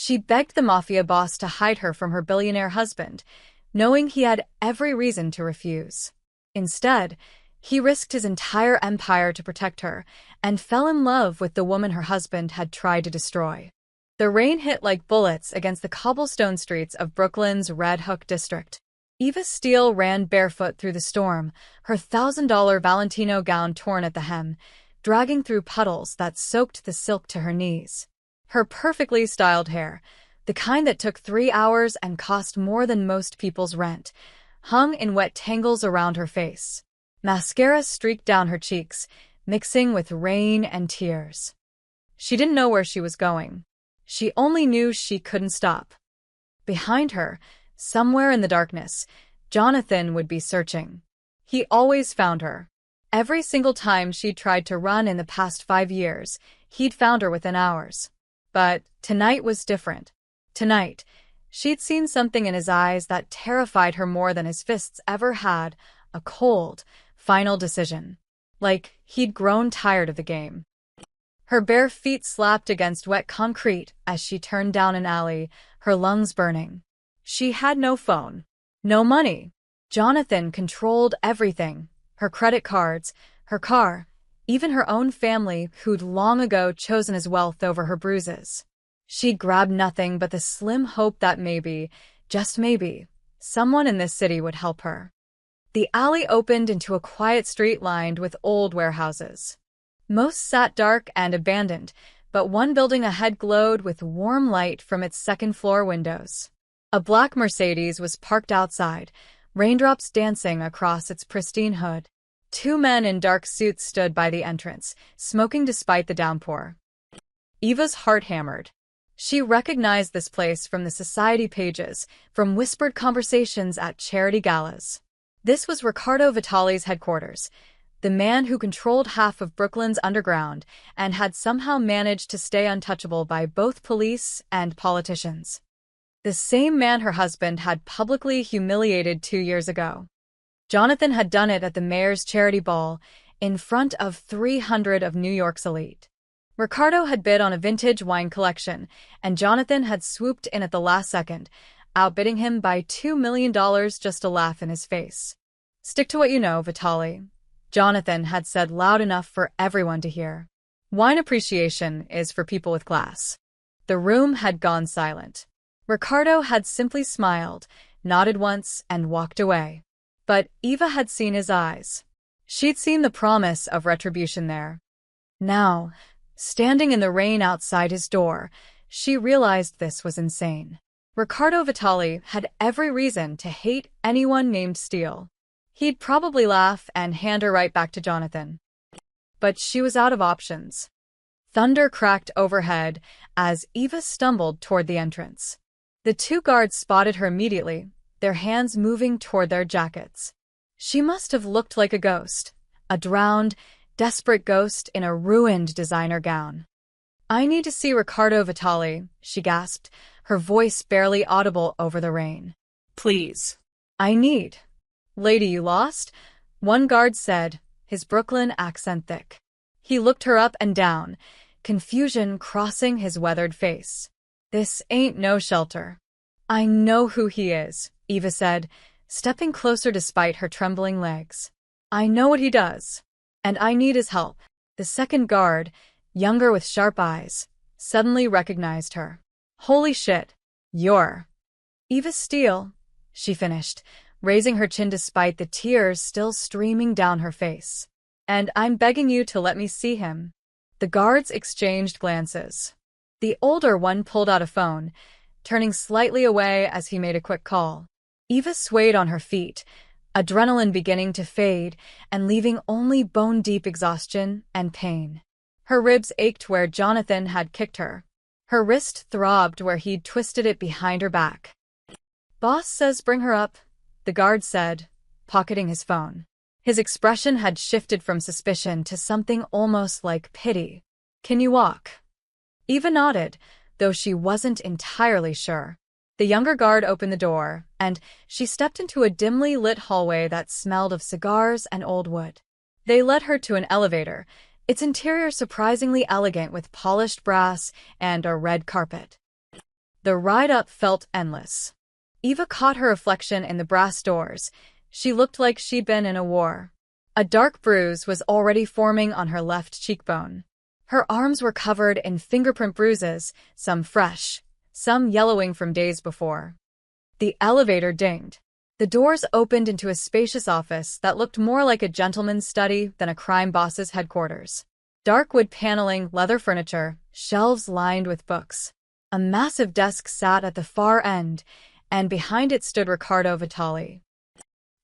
She begged the Mafia boss to hide her from her billionaire husband, knowing he had every reason to refuse. Instead, he risked his entire empire to protect her and fell in love with the woman her husband had tried to destroy. The rain hit like bullets against the cobblestone streets of Brooklyn's Red Hook district. Eva Steele ran barefoot through the storm, her $1,000 Valentino gown torn at the hem, dragging through puddles that soaked the silk to her knees. Her perfectly styled hair, the kind that took 3 hours and cost more than most people's rent, hung in wet tangles around her face. Mascara streaked down her cheeks, mixing with rain and tears. She didn't know where she was going. She only knew she couldn't stop. Behind her, somewhere in the darkness, Jonathan would be searching. He always found her. Every single time she'd tried to run in the past 5 years, he'd found her within hours. But tonight was different. Tonight, she'd seen something in his eyes that terrified her more than his fists ever had, a cold, final decision. Like he'd grown tired of the game. Her bare feet slapped against wet concrete as she turned down an alley, her lungs burning. She had no phone, no money. Jonathan controlled everything, her credit cards, her car, even her own family who'd long ago chosen his wealth over her bruises. She'd grabbed nothing but the slim hope that maybe, just maybe, someone in this city would help her. The alley opened into a quiet street lined with old warehouses. Most sat dark and abandoned, but one building ahead glowed with warm light from its second-floor windows. A black Mercedes was parked outside, raindrops dancing across its pristine hood. 2 men in dark suits stood by the entrance, smoking despite the downpour. Eva's heart hammered. She recognized this place from the society pages, from whispered conversations at charity galas. This was Riccardo Vitale's headquarters, the man who controlled half of Brooklyn's underground and had somehow managed to stay untouchable by both police and politicians. The same man her husband had publicly humiliated 2 years ago. Jonathan had done it at the mayor's charity ball, in front of 300 of New York's elite. Riccardo had bid on a vintage wine collection, and Jonathan had swooped in at the last second, outbidding him by $2 million just to laugh in his face. "Stick to what you know, Vitale," Jonathan had said loud enough for everyone to hear. "Wine appreciation is for people with class." The room had gone silent. Riccardo had simply smiled, nodded once, and walked away. But Eva had seen his eyes. She'd seen the promise of retribution there. Now, standing in the rain outside his door, she realized this was insane. Riccardo Vitale had every reason to hate anyone named Steele. He'd probably laugh and hand her right back to Jonathan. But she was out of options. Thunder cracked overhead as Eva stumbled toward the entrance. The 2 guards spotted her immediately, their hands moving toward their jackets. She must have looked like a ghost, a drowned, desperate ghost in a ruined designer gown. "I need to see Riccardo Vitale," she gasped, her voice barely audible over the rain. "Please." "I need." "Lady, you lost?" one guard said, his Brooklyn accent thick. He looked her up and down, confusion crossing his weathered face. "This ain't no shelter." "I know who he is," Eva said, stepping closer despite her trembling legs. "I know what he does. And I need his help." The second guard, younger with sharp eyes, suddenly recognized her. "Holy shit, you're Eva Steele," she finished, raising her chin despite the tears still streaming down her face. "And I'm begging you to let me see him." The guards exchanged glances. The older one pulled out a phone, turning slightly away as he made a quick call. Eva swayed on her feet, adrenaline beginning to fade and leaving only bone-deep exhaustion and pain. Her ribs ached where Jonathan had kicked her. Her wrist throbbed where he'd twisted it behind her back. "Boss says bring her up," the guard said, pocketing his phone. His expression had shifted from suspicion to something almost like pity. "Can you walk?" Eva nodded, though she wasn't entirely sure. The younger guard opened the door, and she stepped into a dimly lit hallway that smelled of cigars and old wood. They led her to an elevator, its interior surprisingly elegant with polished brass and a red carpet. The ride up felt endless. Eva caught her reflection in the brass doors. She looked like she'd been in a war. A dark bruise was already forming on her left cheekbone. Her arms were covered in fingerprint bruises, some fresh, some yellowing from days before. The elevator dinged. The doors opened into a spacious office that looked more like a gentleman's study than a crime boss's headquarters. Dark wood paneling, leather furniture, shelves lined with books. A massive desk sat at the far end, and behind it stood Riccardo Vitali.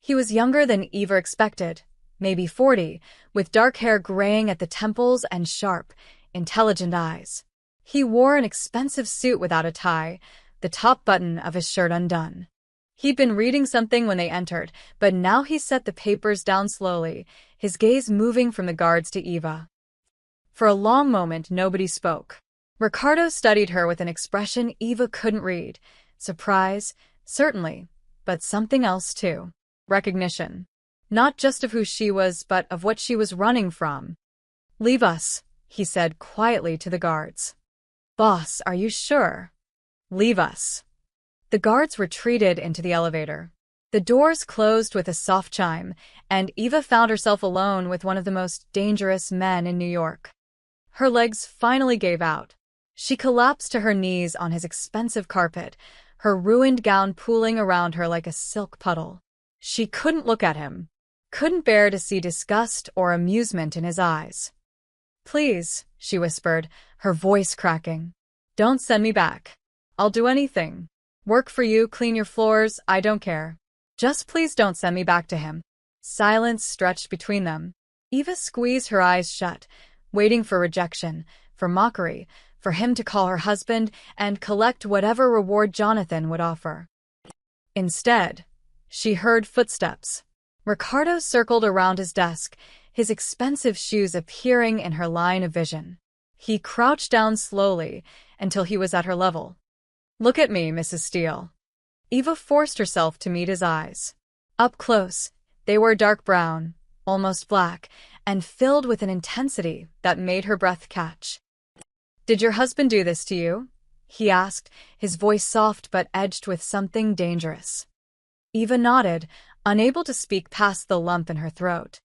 He was younger than Eva expected, maybe 40, with dark hair graying at the temples and sharp, intelligent eyes. He wore an expensive suit without a tie, the top button of his shirt undone. He'd been reading something when they entered, but now he set the papers down slowly, his gaze moving from the guards to Eva. For a long moment, nobody spoke. Riccardo studied her with an expression Eva couldn't read. Surprise, certainly, but something else too. Recognition. Not just of who she was, but of what she was running from. "Leave us," he said quietly to the guards. "Boss, are you sure?" "Leave us." The guards retreated into the elevator. The doors closed with a soft chime, and Eva found herself alone with one of the most dangerous men in New York. Her legs finally gave out. She collapsed to her knees on his expensive carpet, her ruined gown pooling around her like a silk puddle. She couldn't look at him, couldn't bear to see disgust or amusement in his eyes. "Please," she whispered, her voice cracking. "Don't send me back. I'll do anything. Work for you, clean your floors, I don't care. Just please don't send me back to him." Silence stretched between them. Eva squeezed her eyes shut, waiting for rejection, for mockery, for him to call her husband and collect whatever reward Jonathan would offer. Instead, she heard footsteps. Riccardo circled around his desk, his expensive shoes appearing in her line of vision. He crouched down slowly until he was at her level. "Look at me, Mrs. Steele." Eva forced herself to meet his eyes. Up close, they were dark brown, almost black, and filled with an intensity that made her breath catch. "Did your husband do this to you?" he asked, his voice soft but edged with something dangerous. Eva nodded, unable to speak past the lump in her throat.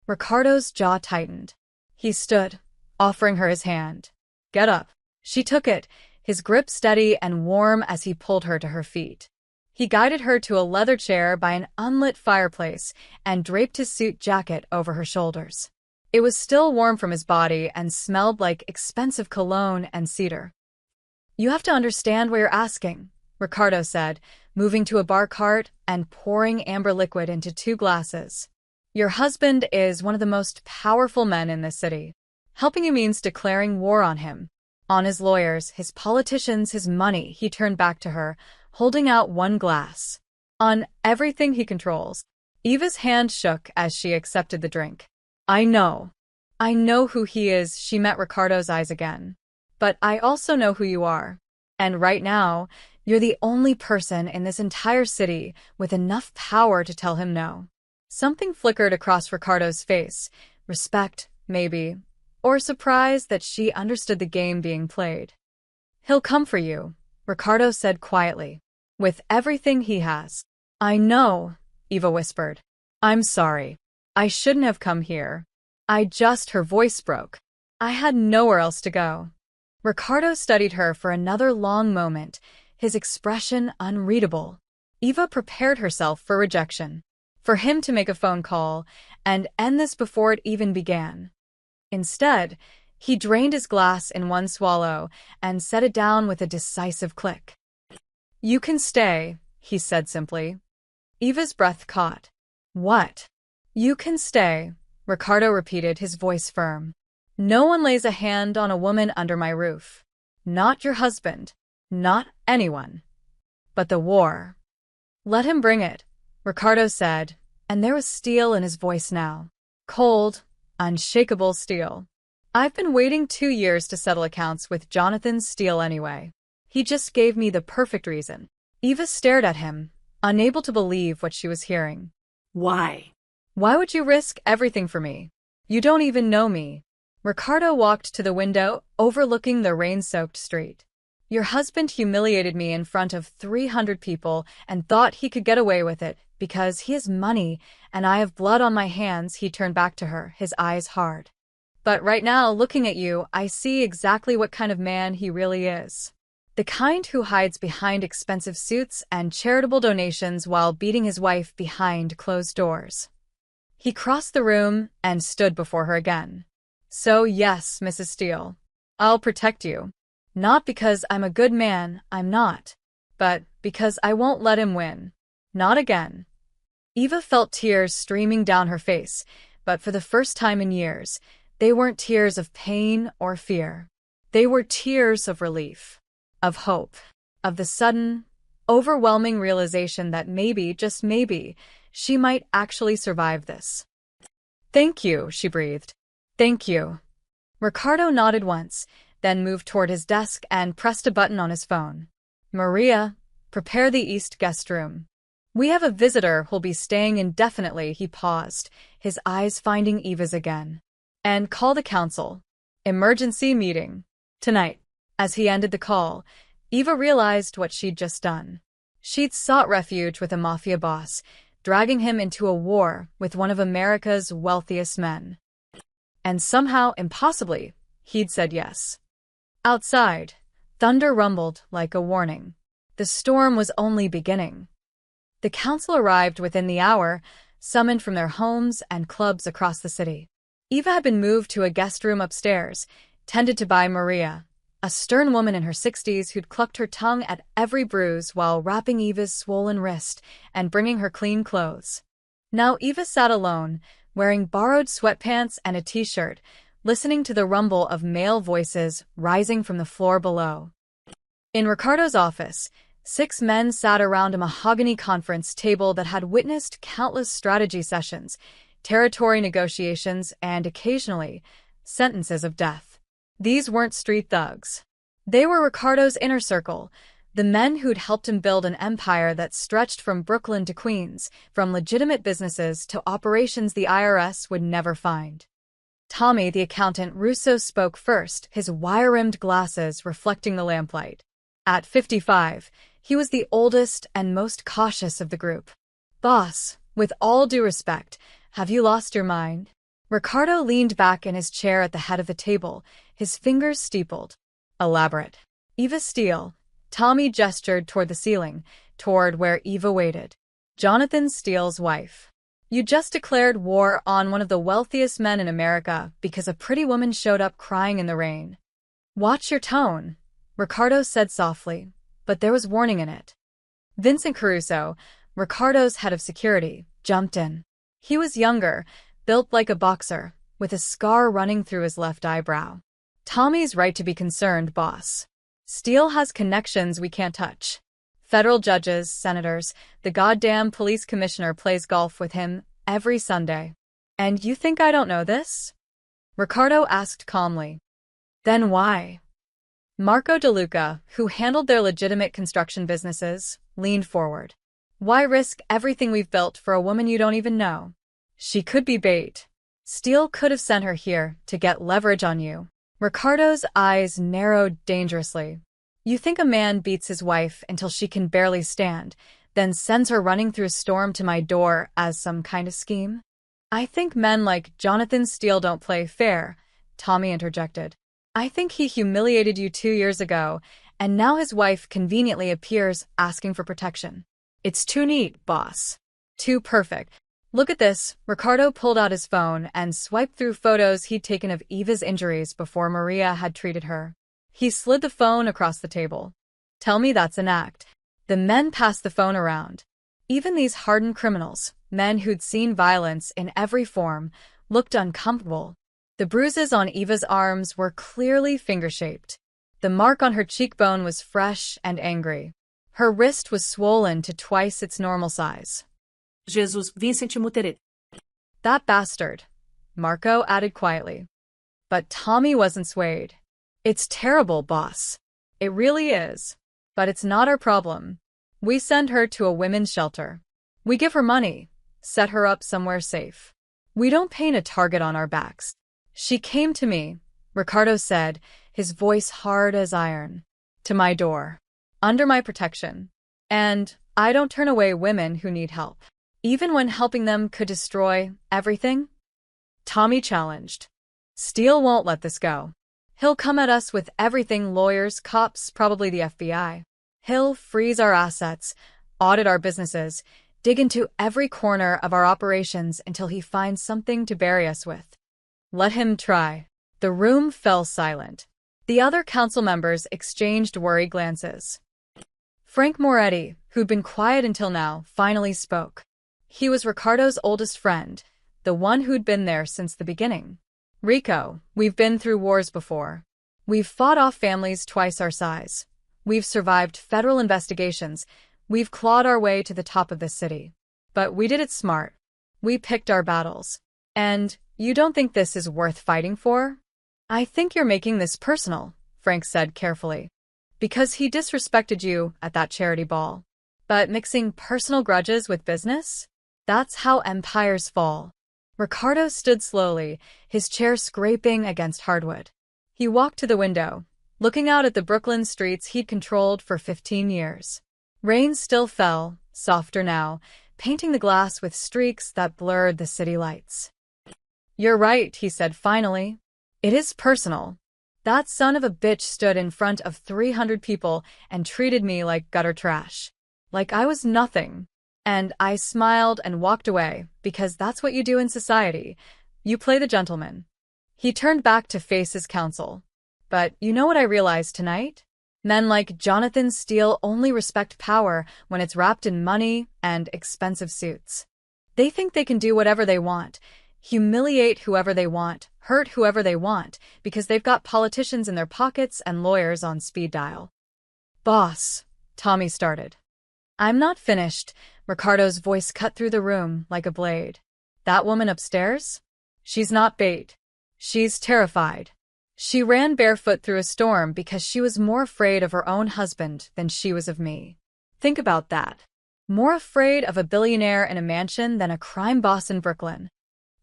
Riccardo's jaw tightened. He stood, offering her his hand. "Get up." She took it, his grip steady and warm as he pulled her to her feet. He guided her to a leather chair by an unlit fireplace and draped his suit jacket over her shoulders. It was still warm from his body and smelled like expensive cologne and cedar. "You have to understand what you're asking," Riccardo said, moving to a bar cart and pouring amber liquid into 2 glasses. "Your husband is one of the most powerful men in this city. Helping you means declaring war on him. On his lawyers, his politicians, his money," he turned back to her, holding out 1 glass. "On everything he controls." Eva's hand shook as she accepted the drink. I know who he is," she met Riccardo's eyes again. "But I also know who you are. And right now, you're the only person in this entire city with enough power to tell him no." Something flickered across Riccardo's face. Respect, maybe, or surprise that she understood the game being played. "He'll come for you," Riccardo said quietly, "with everything he has." "I know," Eva whispered. "I'm sorry. I shouldn't have come here. Her voice broke. "I had nowhere else to go." Riccardo studied her for another long moment, his expression unreadable. Eva prepared herself for rejection, for him to make a phone call and end this before it even began. Instead, he drained his glass in 1 swallow and set it down with a decisive click. "You can stay," he said simply. Eva's breath caught. "What?" "You can stay," Riccardo repeated, his voice firm. "No one lays a hand on a woman under my roof. Not your husband. Not anyone. But the war. Let him bring it," Riccardo said, and there was steel in his voice now. Cold, unshakable steel. "I've been waiting 2 years to settle accounts with Jonathan Steele anyway. He just gave me the perfect reason." Eva stared at him, unable to believe what she was hearing. "Why? "Why would you risk everything for me? You don't even know me." Riccardo walked to the window overlooking the rain-soaked street. Your husband humiliated me in front of 300 people and thought he could get away with it because he has money and I have blood on my hands. He turned back to her, his eyes hard. But right now, looking at you, I see exactly what kind of man he really is. The kind who hides behind expensive suits and charitable donations while beating his wife behind closed doors. He crossed the room and stood before her again. So yes, Mrs. Steele, I'll protect you. Not because I'm a good man, I'm not. But because I won't let him win. Not again. Eva felt tears streaming down her face, but for the first time in years, they weren't tears of pain or fear. They were tears of relief, of hope, of the sudden, overwhelming realization that maybe, just maybe, she might actually survive this. Thank you, she breathed. Thank you. Ricardo nodded once, then moved toward his desk and pressed a button on his phone. Maria, prepare the East guest room. We have a visitor who'll be staying indefinitely. He paused, his eyes finding Eva's again. And call the council. Emergency meeting. Tonight. As he ended the call, Eva realized what she'd just done. She'd sought refuge with a mafia boss, dragging him into a war with one of America's wealthiest men. And somehow, impossibly, he'd said yes. Outside, thunder rumbled like a warning. The storm was only beginning. The council arrived within the hour, summoned from their homes and clubs across the city. Eva had been moved to a guest room upstairs, tended to by Maria, a stern woman in her 60s who'd clucked her tongue at every bruise while wrapping Eva's swollen wrist and bringing her clean clothes. Now Eva sat alone, wearing borrowed sweatpants and a t-shirt, listening to the rumble of male voices rising from the floor below. In Ricardo's office, 6 men sat around a mahogany conference table that had witnessed countless strategy sessions, territory negotiations, and occasionally, sentences of death. These weren't street thugs. They were Ricardo's inner circle, the men who'd helped him build an empire that stretched from Brooklyn to Queens, from legitimate businesses to operations the IRS would never find. Tommy, the accountant, Russo spoke first, his wire-rimmed glasses reflecting the lamplight. At 55, he was the oldest and most cautious of the group. Boss, with all due respect, have you lost your mind? Ricardo leaned back in his chair at the head of the table, his fingers steepled. Elaborate. Eva Steele. Tommy gestured toward the ceiling, toward where Eva waited. Jonathan Steele's wife. You just declared war on one of the wealthiest men in America because a pretty woman showed up crying in the rain. Watch your tone, Ricardo said softly, but there was warning in it. Vincent Caruso, Ricardo's head of security, jumped in. He was younger, built like a boxer, with a scar running through his left eyebrow. Tommy's right to be concerned, boss. Steele has connections we can't touch. Federal judges, senators, the goddamn police commissioner plays golf with him every Sunday. And you think I don't know this? Ricardo asked calmly. Then why? Marco DeLuca, who handled their legitimate construction businesses, leaned forward. Why risk everything we've built for a woman you don't even know? She could be bait. Steele could have sent her here to get leverage on you. Ricardo's eyes narrowed dangerously. You think a man beats his wife until she can barely stand, then sends her running through a storm to my door as some kind of scheme? I think men like Jonathan Steele don't play fair, Tommy interjected. I think he humiliated you 2 years ago, and now his wife conveniently appears asking for protection. It's too neat, boss. Too perfect. Look at this. Ricardo pulled out his phone and swiped through photos he'd taken of Eva's injuries before Maria had treated her. He slid the phone across the table. Tell me that's an act. The men passed the phone around. Even these hardened criminals, men who'd seen violence in every form, looked uncomfortable. The bruises on Eva's arms were clearly finger-shaped. The mark on her cheekbone was fresh and angry. Her wrist was swollen to twice its normal size. Jesus, Vincent Mutteret. That bastard, Marco added quietly. But Tommy wasn't swayed. It's terrible, boss. It really is. But it's not our problem. We send her to a women's shelter. We give her money, set her up somewhere safe. We don't paint a target on our backs. She came to me, Ricardo said, his voice hard as iron. To my door. Under my protection. And I don't turn away women who need help. Even when helping them could destroy everything? Tommy challenged. Steele won't let this go. He'll come at us with everything: lawyers, cops, probably the FBI. He'll freeze our assets, audit our businesses, dig into every corner of our operations until he finds something to bury us with. Let him try. The room fell silent. The other council members exchanged worried glances. Frank Moretti, who'd been quiet until now, finally spoke. He was Ricardo's oldest friend, the one who'd been there since the beginning. Rico, we've been through wars before. We've fought off families twice our size. We've survived federal investigations. We've clawed our way to the top of this city. But we did it smart. We picked our battles. And you don't think this is worth fighting for? I think you're making this personal, Frank said carefully. Because he disrespected you at that charity ball. But mixing personal grudges with business? That's how empires fall. Ricardo stood slowly, his chair scraping against hardwood. He walked to the window, looking out at the Brooklyn streets he'd controlled for 15 years. Rain still fell, softer now, painting the glass with streaks that blurred the city lights. You're right, he said finally. It is personal. That son of a bitch stood in front of 300 people and treated me like gutter trash. Like I was nothing. And I smiled and walked away, because that's what you do in society. You play the gentleman. He turned back to face his counsel. But you know what I realized tonight? Men like Jonathan Steele only respect power when it's wrapped in money and expensive suits. They think they can do whatever they want, humiliate whoever they want, hurt whoever they want, because they've got politicians in their pockets and lawyers on speed dial. Boss, Tommy started. I'm not finished. Ricardo's voice cut through the room like a blade. That woman upstairs? She's not bait. She's terrified. She ran barefoot through a storm because she was more afraid of her own husband than she was of me. Think about that. More afraid of a billionaire in a mansion than a crime boss in Brooklyn.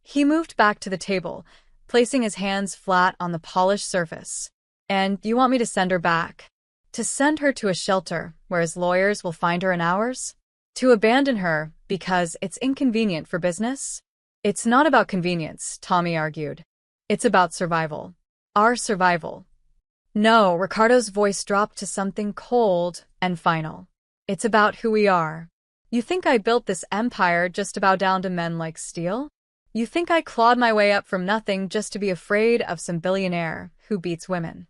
He moved back to the table, placing his hands flat on the polished surface. And you want me to send her back? To send her to a shelter where his lawyers will find her in hours? To abandon her because it's inconvenient for business? It's not about convenience, Tommy argued. It's about survival. Our survival. No, Ricardo's voice dropped to something cold and final. It's about who we are. You think I built this empire just to bow down to men like Steele? You think I clawed my way up from nothing just to be afraid of some billionaire who beats women?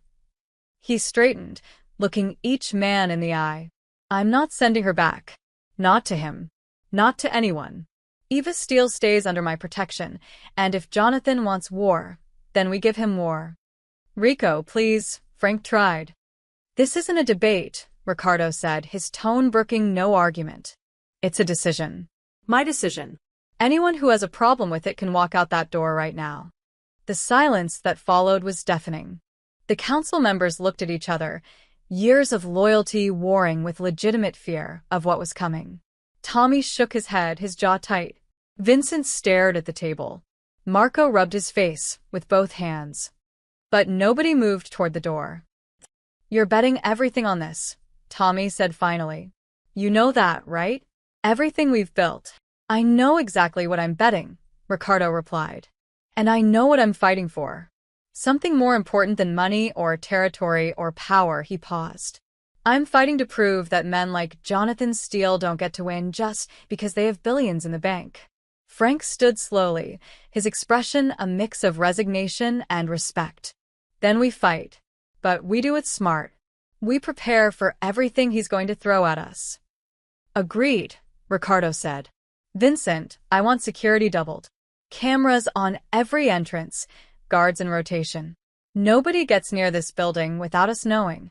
He straightened, looking each man in the eye. I'm not sending her back. Not to him. Not to anyone. Eva Steele stays under my protection, and if Jonathan wants war, then we give him war. Rico, please, Frank tried. This isn't a debate, Ricardo said, his tone brooking no argument. It's a decision. My decision. Anyone who has a problem with it can walk out that door right now. The silence that followed was deafening. The council members looked at each other, years of loyalty warring with legitimate fear of what was coming. Tommy shook his head, his jaw tight. Vincent stared at the table. Marco rubbed his face with both hands. But nobody moved toward the door. You're betting everything on this, Tommy said finally. You know that, right? Everything we've built. I know exactly what I'm betting, Ricardo replied. And I know what I'm fighting for. Something more important than money or territory or power, he paused. I'm fighting to prove that men like Jonathan Steele don't get to win just because they have billions in the bank. Frank stood slowly, his expression a mix of resignation and respect. Then we fight. But we do it smart. We prepare for everything he's going to throw at us. Agreed, Ricardo said. Vincent, I want security doubled. Cameras on every entrance, guards in rotation. Nobody gets near this building without us knowing.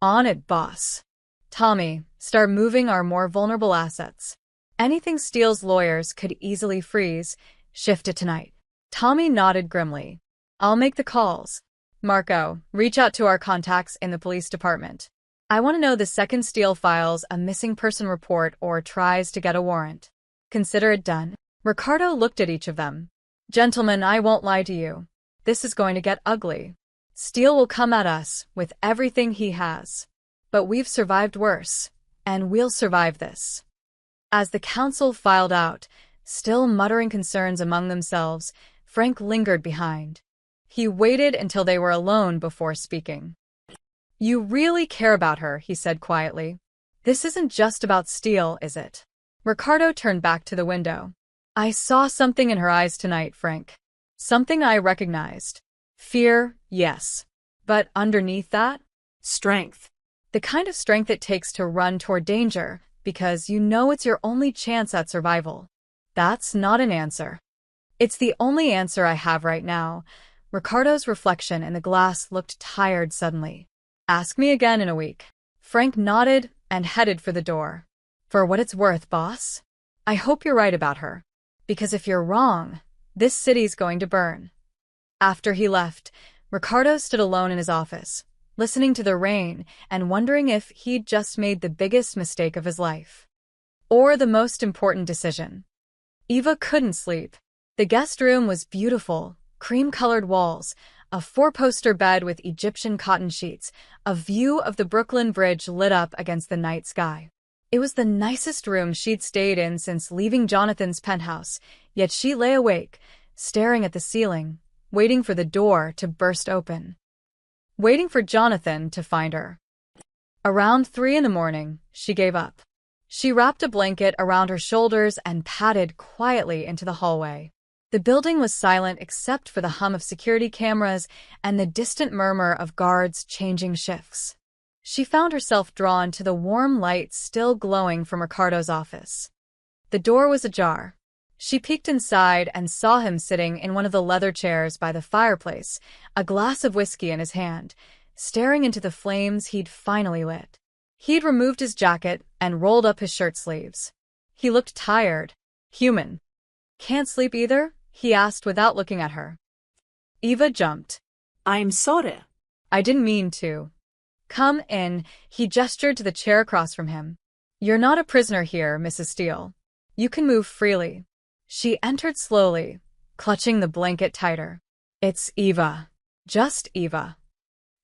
On it, boss. Tommy, start moving our more vulnerable assets. Anything Steele's lawyers could easily freeze, shift it tonight. Tommy nodded grimly. I'll make the calls. Marco, reach out to our contacts in the police department. I want to know the second Steele files a missing person report or tries to get a warrant. Consider it done. Ricardo looked at each of them. Gentlemen, I won't lie to you. This is going to get ugly. Steele will come at us with everything he has. but we've survived worse, and we'll survive this. As the council filed out, still muttering concerns among themselves, Frank lingered behind. He waited until they were alone before speaking. "You really care about her," he said quietly. "This isn't just about Steele, is it?" Ricardo turned back to the window. "I saw something in her eyes tonight, Frank. Something I recognized. Fear, yes. But underneath that? Strength. The kind of strength it takes to run toward danger, because you know it's your only chance at survival. That's not an answer. It's the only answer I have right now." Ricardo's reflection in the glass looked tired suddenly. "Ask me again in a week." Frank nodded and headed for the door. "For what it's worth, boss. I hope you're right about her. Because if you're wrong, this city's going to burn." After he left, Ricardo stood alone in his office, listening to the rain and wondering if he'd just made the biggest mistake of his life. Or the most important decision. Eva couldn't sleep. The guest room was beautiful, cream-colored walls, a four-poster bed with Egyptian cotton sheets, a view of the Brooklyn Bridge lit up against the night sky. It was the nicest room she'd stayed in since leaving Jonathan's penthouse, yet she lay awake, staring at the ceiling, waiting for the door to burst open. Waiting for Jonathan to find her. Around 3 in the morning, she gave up. She wrapped a blanket around her shoulders and padded quietly into the hallway. The building was silent except for the hum of security cameras and the distant murmur of guards changing shifts. She found herself drawn to the warm light still glowing from Ricardo's office. The door was ajar. She peeked inside and saw him sitting in one of the leather chairs by the fireplace, a glass of whiskey in his hand, staring into the flames he'd finally lit. He'd removed his jacket and rolled up his shirt sleeves. He looked tired, human. "Can't sleep either?" he asked without looking at her. Eva jumped. I'm sorry. "I didn't mean to." "Come in," he gestured to the chair across from him. "You're not a prisoner here, Mrs. Steele. You can move freely." She entered slowly, clutching the blanket tighter. "It's Eva. Just Eva."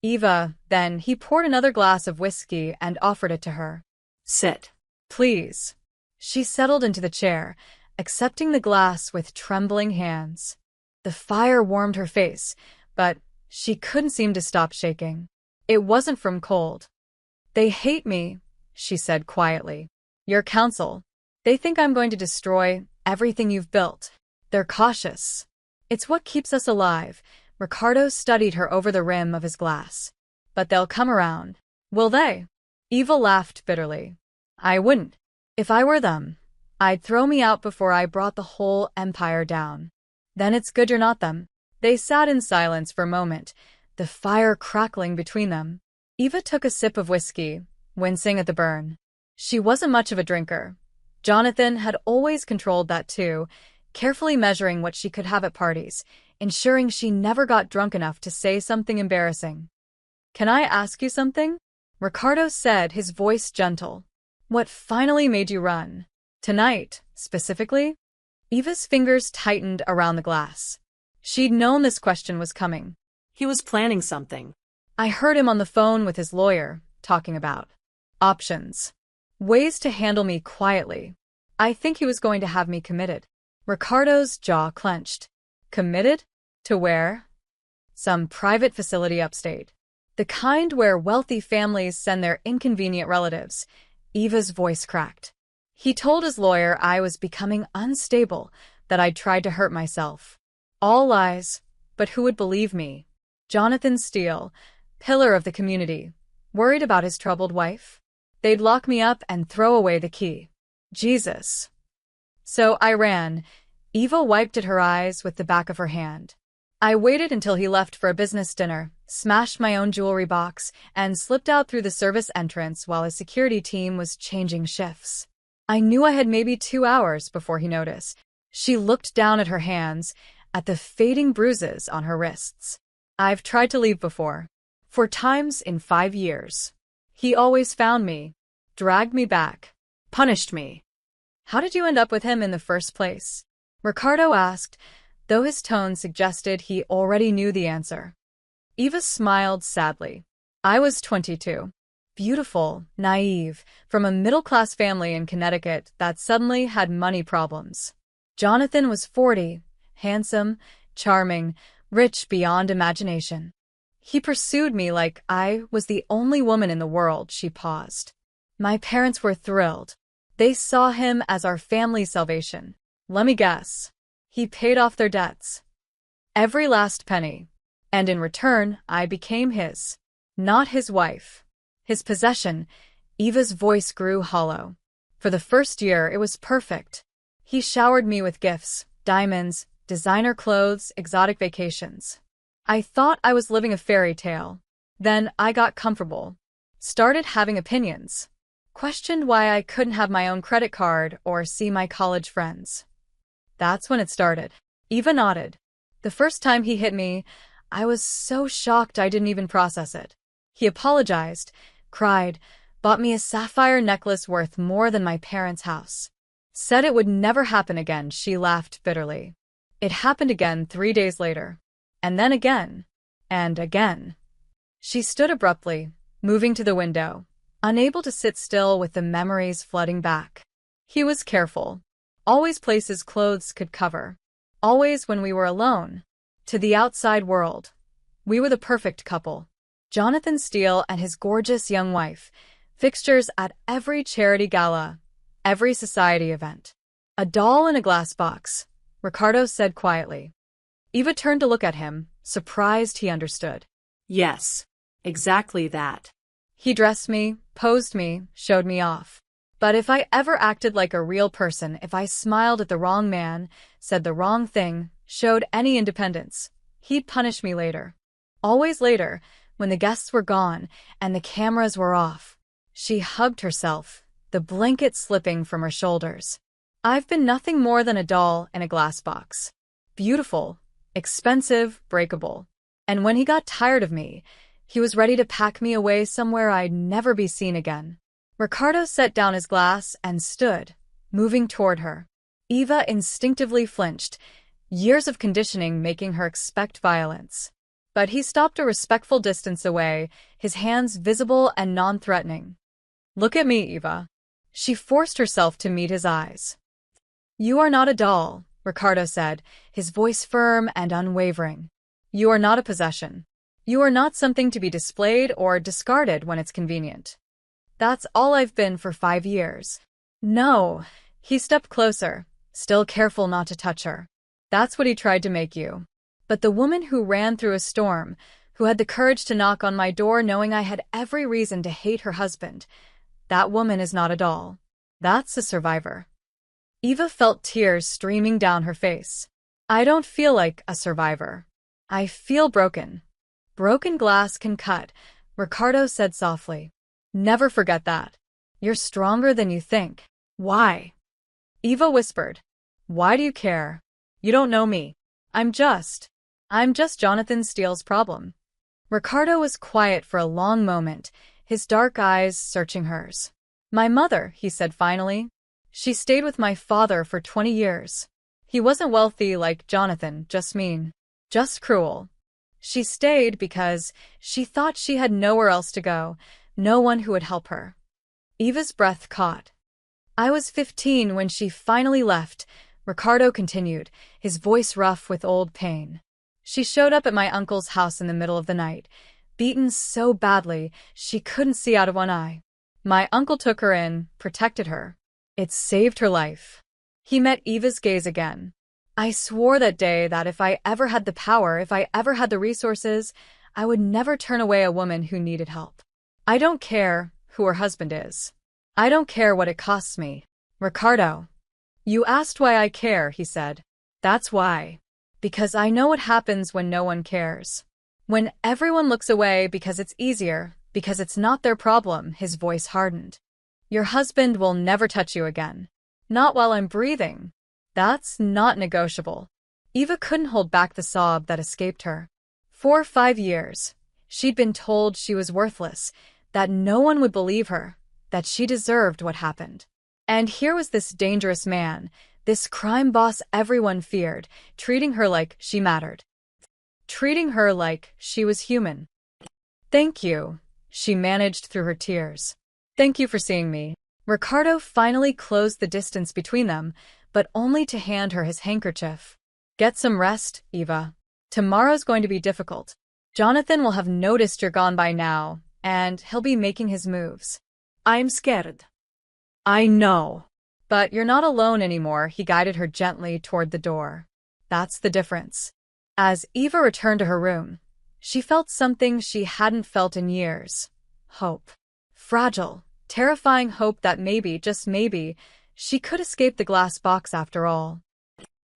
"Eva," then he poured another glass of whiskey and offered it to her. Sit. "Please." She settled into the chair, accepting the glass with trembling hands. The fire warmed her face, but she couldn't seem to stop shaking. It wasn't from cold. "They hate me," she said quietly. "Your council. They think I'm going to destroy everything you've built. They're cautious. It's what keeps us alive." Ricardo studied her over the rim of his glass. "But they'll come around. Will they?" Eva laughed bitterly. "I wouldn't. If I were them, I'd throw me out before I brought the whole empire down." "Then it's good you're not them." They sat in silence for a moment, the fire crackling between them. Eva took a sip of whiskey, wincing at the burn. She wasn't much of a drinker. Jonathan had always controlled that too, carefully measuring what she could have at parties, ensuring she never got drunk enough to say something embarrassing. "Can I ask you something?" Ricardo said, his voice gentle. "What finally made you run? Tonight, specifically?" Eva's fingers tightened around the glass. She'd known this question was coming. He was planning something. "I heard him on the phone with his lawyer, talking about options. Ways to handle me quietly. I think he was going to have me committed." Ricardo's jaw clenched. "Committed? To where?" "Some private facility upstate. The kind where wealthy families send their inconvenient relatives." Eva's voice cracked. "He told his lawyer I was becoming unstable, that I'd tried to hurt myself. All lies, but who would believe me? Jonathan Steele, pillar of the community, worried about his troubled wife? They'd lock me up and throw away the key. Jesus. So I ran." Eva wiped at her eyes with the back of her hand. "I waited until he left for a business dinner, smashed my own jewelry box, and slipped out through the service entrance while his security team was changing shifts. I knew I had maybe 2 hours before he noticed." She looked down at her hands, at the fading bruises on her wrists. "I've tried to leave before. 4 times in 5 years. He always found me, dragged me back, punished me." "How did you end up with him in the first place?" Ricardo asked, though his tone suggested he already knew the answer. Eva smiled sadly. "I was 22. beautiful, naive, from a middle-class family in Connecticut that suddenly had money problems. Jonathan was 40, handsome, charming, rich beyond imagination. He pursued me like I was the only woman in the world. She paused. My parents were thrilled. They saw him as our family's salvation. Let me guess. He paid off their debts. Every last penny. And in return, I became his. Not his wife. His possession. Eva's voice grew hollow. For the first year, it was perfect. He showered me with gifts, diamonds, designer clothes, exotic vacations. I thought I was living a fairy tale. Then I got comfortable. Started having opinions. Questioned why I couldn't have my own credit card or see my college friends. That's when it started. Eva nodded. The first time he hit me, I was so shocked I didn't even process it. He apologized, cried, bought me a sapphire necklace worth more than my parents' house. Said it would never happen again. She laughed bitterly. It happened again 3 days later. And then again. And again. She stood abruptly, moving to the window, unable to sit still with the memories flooding back. He was careful. Always places clothes could cover. Always when we were alone. To the outside world. We were the perfect couple. Jonathan Steele and his gorgeous young wife. Fixtures at every charity gala. Every society event. A doll in a glass box, Ricardo said quietly. Eva turned to look at him, surprised he understood. Yes, exactly that. He dressed me, posed me, showed me off. But if I ever acted like a real person, if I smiled at the wrong man, said the wrong thing, showed any independence, he'd punish me later. Always later, when the guests were gone and the cameras were off. She hugged herself, the blanket slipping from her shoulders. I've been nothing more than a doll in a glass box. Beautiful, expensive, breakable. And when he got tired of me, he was ready to pack me away somewhere I'd never be seen again. Ricardo set down his glass and stood, moving toward her. Eva instinctively flinched, years of conditioning making her expect violence. But he stopped a respectful distance away, his hands visible and non-threatening. Look at me, Eva. She forced herself to meet his eyes. You are not a doll, Ricardo said, his voice firm and unwavering. You are not a possession. You are not something to be displayed or discarded when it's convenient. That's all I've been for 5 years. No. He stepped closer, still careful not to touch her. That's what he tried to make you. But the woman who ran through a storm, who had the courage to knock on my door knowing I had every reason to hate her husband, that woman is not a doll. That's a survivor. Eva felt tears streaming down her face. I don't feel like a survivor. I feel broken. Broken glass can cut, Ricardo said softly. Never forget that. You're stronger than you think. Why? Eva whispered. Why do you care? You don't know me. I'm just Jonathan Steele's problem. Ricardo was quiet for a long moment, his dark eyes searching hers. My mother, he said finally. She stayed with my father for 20 years. He wasn't wealthy like Jonathan, just mean. Just cruel. She stayed because she thought she had nowhere else to go, no one who would help her. Eva's breath caught. I was 15 when she finally left, Ricardo continued, his voice rough with old pain. She showed up at my uncle's house in the middle of the night, beaten so badly she couldn't see out of one eye. My uncle took her in, protected her. It saved her life. He met Eva's gaze again. I swore that day that if I ever had the power, if I ever had the resources, I would never turn away a woman who needed help. I don't care who her husband is. I don't care what it costs me. Ricardo. You asked why I care, he said. That's why. Because I know what happens when no one cares. When everyone looks away because it's easier, because it's not their problem, his voice hardened. Your husband will never touch you again. Not while I'm breathing. That's not negotiable. Eva couldn't hold back the sob that escaped her. For 5 years, she'd been told she was worthless, that no one would believe her, that she deserved what happened. And here was this dangerous man, this crime boss everyone feared, treating her like she mattered. Treating her like she was human. Thank you, she managed through her tears. Thank you for seeing me. Ricardo finally closed the distance between them, but only to hand her his handkerchief. Get some rest, Eva. Tomorrow's going to be difficult. Jonathan will have noticed you're gone by now, and he'll be making his moves. I'm scared. I know. But you're not alone anymore, he guided her gently toward the door. That's the difference. As Eva returned to her room, she felt something she hadn't felt in years. Hope. Fragile, terrifying hope that maybe, just maybe, she could escape the glass box after all.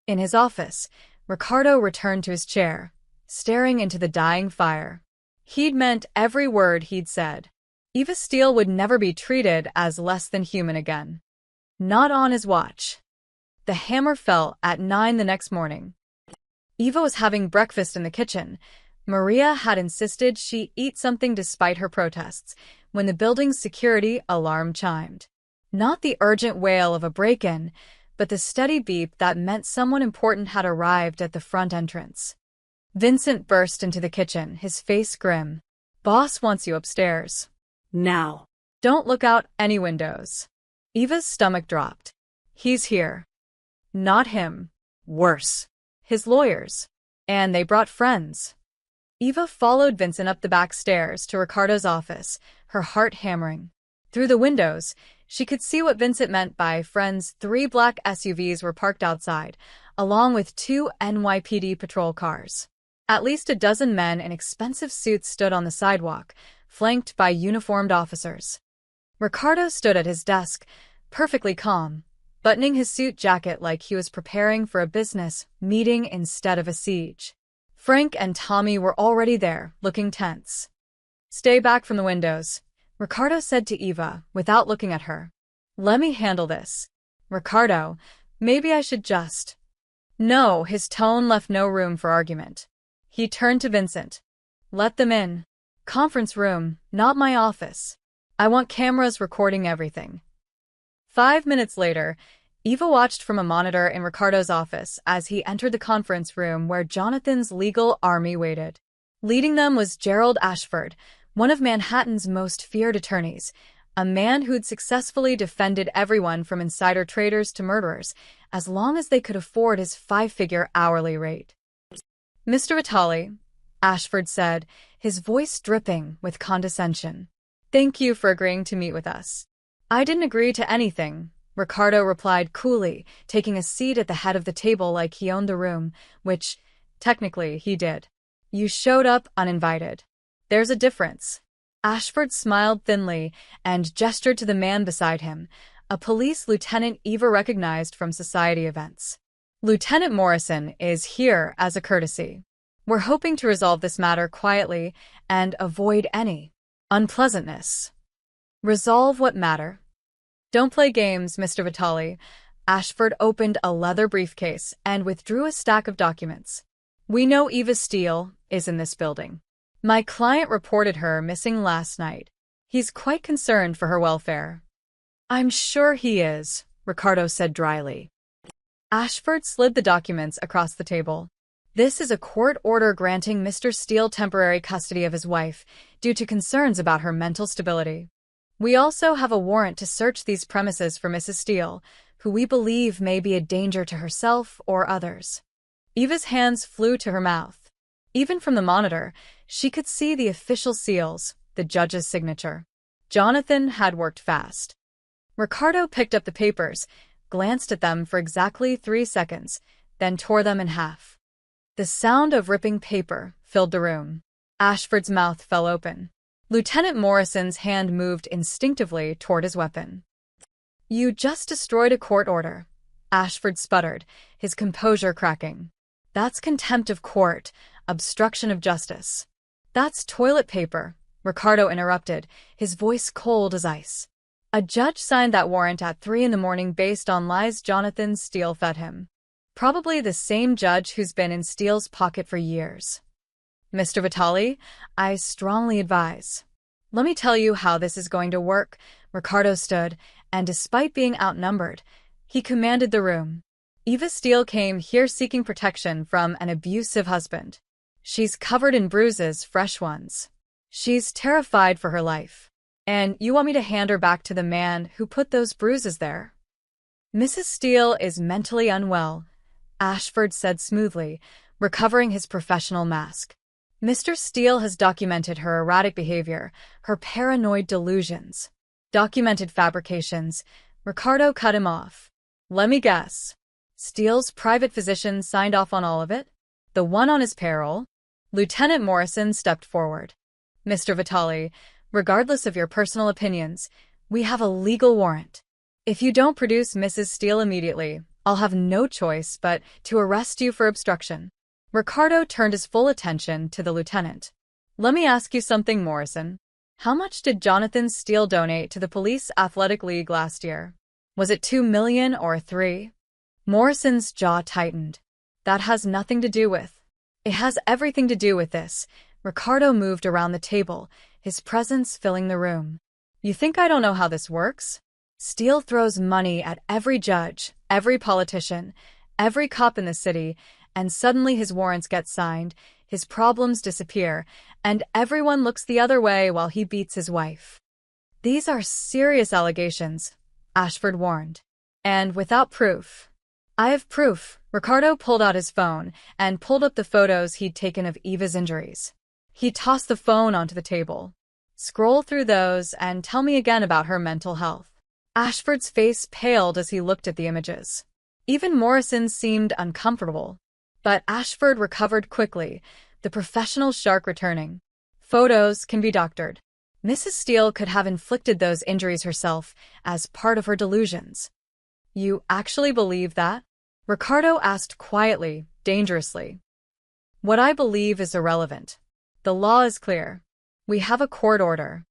In his office, Ricardo returned to his chair, staring into the dying fire. He'd meant every word he'd said. Eva Steele would never be treated as less than human again. Not on his watch. The hammer fell at 9 the next morning. Eva was having breakfast in the kitchen. Maria had insisted she eat something despite her protests, when the building's security alarm chimed. Not the urgent wail of a break-in, but the steady beep that meant someone important had arrived at the front entrance. Vincent burst into the kitchen, his face grim. Boss wants you upstairs. Now. Don't look out any windows. Eva's stomach dropped. He's here. Not him. Worse. His lawyers. And they brought friends. Eva followed Vincent up the back stairs to Ricardo's office, her heart hammering. Through the windows, she could see what Vincent meant by friends. 3 black SUVs were parked outside, along with 2 NYPD patrol cars. At least a dozen men in expensive suits stood on the sidewalk, flanked by uniformed officers. Ricardo stood at his desk, perfectly calm, buttoning his suit jacket like he was preparing for a business meeting instead of a siege. Frank and Tommy were already there, looking tense. Stay back from the windows, Ricardo said to Eva, without looking at her. Let me handle this. Ricardo, maybe I should just... No, his tone left no room for argument. He turned to Vincent. Let them in. Conference room, not my office. I want cameras recording everything. 5 minutes later, Eva watched from a monitor in Ricardo's office as he entered the conference room where Jonathan's legal army waited. Leading them was Gerald Ashford, one of Manhattan's most feared attorneys, a man who'd successfully defended everyone from insider traders to murderers, as long as they could afford his 5-figure hourly rate. Mr. Vitale, Ashford said, his voice dripping with condescension. Thank you for agreeing to meet with us. I didn't agree to anything, Ricardo replied coolly, taking a seat at the head of the table like he owned the room, which, technically, he did. You showed up uninvited. There's a difference. Ashford smiled thinly and gestured to the man beside him, a police lieutenant Eva recognized from society events. Lieutenant Morrison is here as a courtesy. We're hoping to resolve this matter quietly and avoid any unpleasantness. Resolve what matter? Don't play games, Mr. Vitale. Ashford opened a leather briefcase and withdrew a stack of documents. We know Eva Steele is in this building. My client reported her missing last night. He's quite concerned for her welfare. I'm sure he is, Ricardo said dryly. Ashford slid the documents across the table. This is a court order granting Mr. Steele temporary custody of his wife due to concerns about her mental stability. We also have a warrant to search these premises for Mrs. Steele, who we believe may be a danger to herself or others. Eva's hands flew to her mouth. Even from the monitor, she could see the official seals, the judge's signature. Jonathan had worked fast. Ricardo picked up the papers, glanced at them for exactly 3 seconds, then tore them in half. The sound of ripping paper filled the room. Ashford's mouth fell open. Lieutenant Morrison's hand moved instinctively toward his weapon. You just destroyed a court order, Ashford sputtered, his composure cracking. That's contempt of court, obstruction of justice. That's toilet paper, Ricardo interrupted, his voice cold as ice. A judge signed that warrant at 3 a.m. based on lies Jonathan Steele fed him. Probably the same judge who's been in Steele's pocket for years. Mr. Vitale, I strongly advise. Let me tell you how this is going to work. Ricardo stood, and despite being outnumbered, he commanded the room. Eva Steele came here seeking protection from an abusive husband. She's covered in bruises, fresh ones. She's terrified for her life. And you want me to hand her back to the man who put those bruises there? Mrs. Steele is mentally unwell, Ashford said smoothly, recovering his professional mask. Mr. Steele has documented her erratic behavior, her paranoid delusions. Documented fabrications. Ricardo cut him off. Let me guess. Steele's private physician signed off on all of it? The one on his payroll? Lieutenant Morrison stepped forward. Mr. Vitale, regardless of your personal opinions, we have a legal warrant. If you don't produce Mrs. Steele immediately, I'll have no choice but to arrest you for obstruction. Ricardo turned his full attention to the lieutenant. Let me ask you something, Morrison. How much did Jonathan Steele donate to the Police Athletic League last year? Was it $2 million or $3 million? Morrison's jaw tightened. That has nothing to do with. It has everything to do with this. Ricardo moved around the table, his presence filling the room. You think I don't know how this works? Steele throws money at every judge, every politician, every cop in the city, and suddenly his warrants get signed, his problems disappear, and everyone looks the other way while he beats his wife. These are serious allegations, Ashford warned. And without proof. I have proof. Ricardo pulled out his phone and pulled up the photos he'd taken of Eva's injuries. He tossed the phone onto the table. Scroll through those and tell me again about her mental health. Ashford's face paled as he looked at the images. Even Morrison seemed uncomfortable. But Ashford recovered quickly, the professional shark returning. Photos can be doctored. Mrs. Steele could have inflicted those injuries herself as part of her delusions. You actually believe that? Ricardo asked quietly, dangerously. What I believe is irrelevant. The law is clear. We have a court order.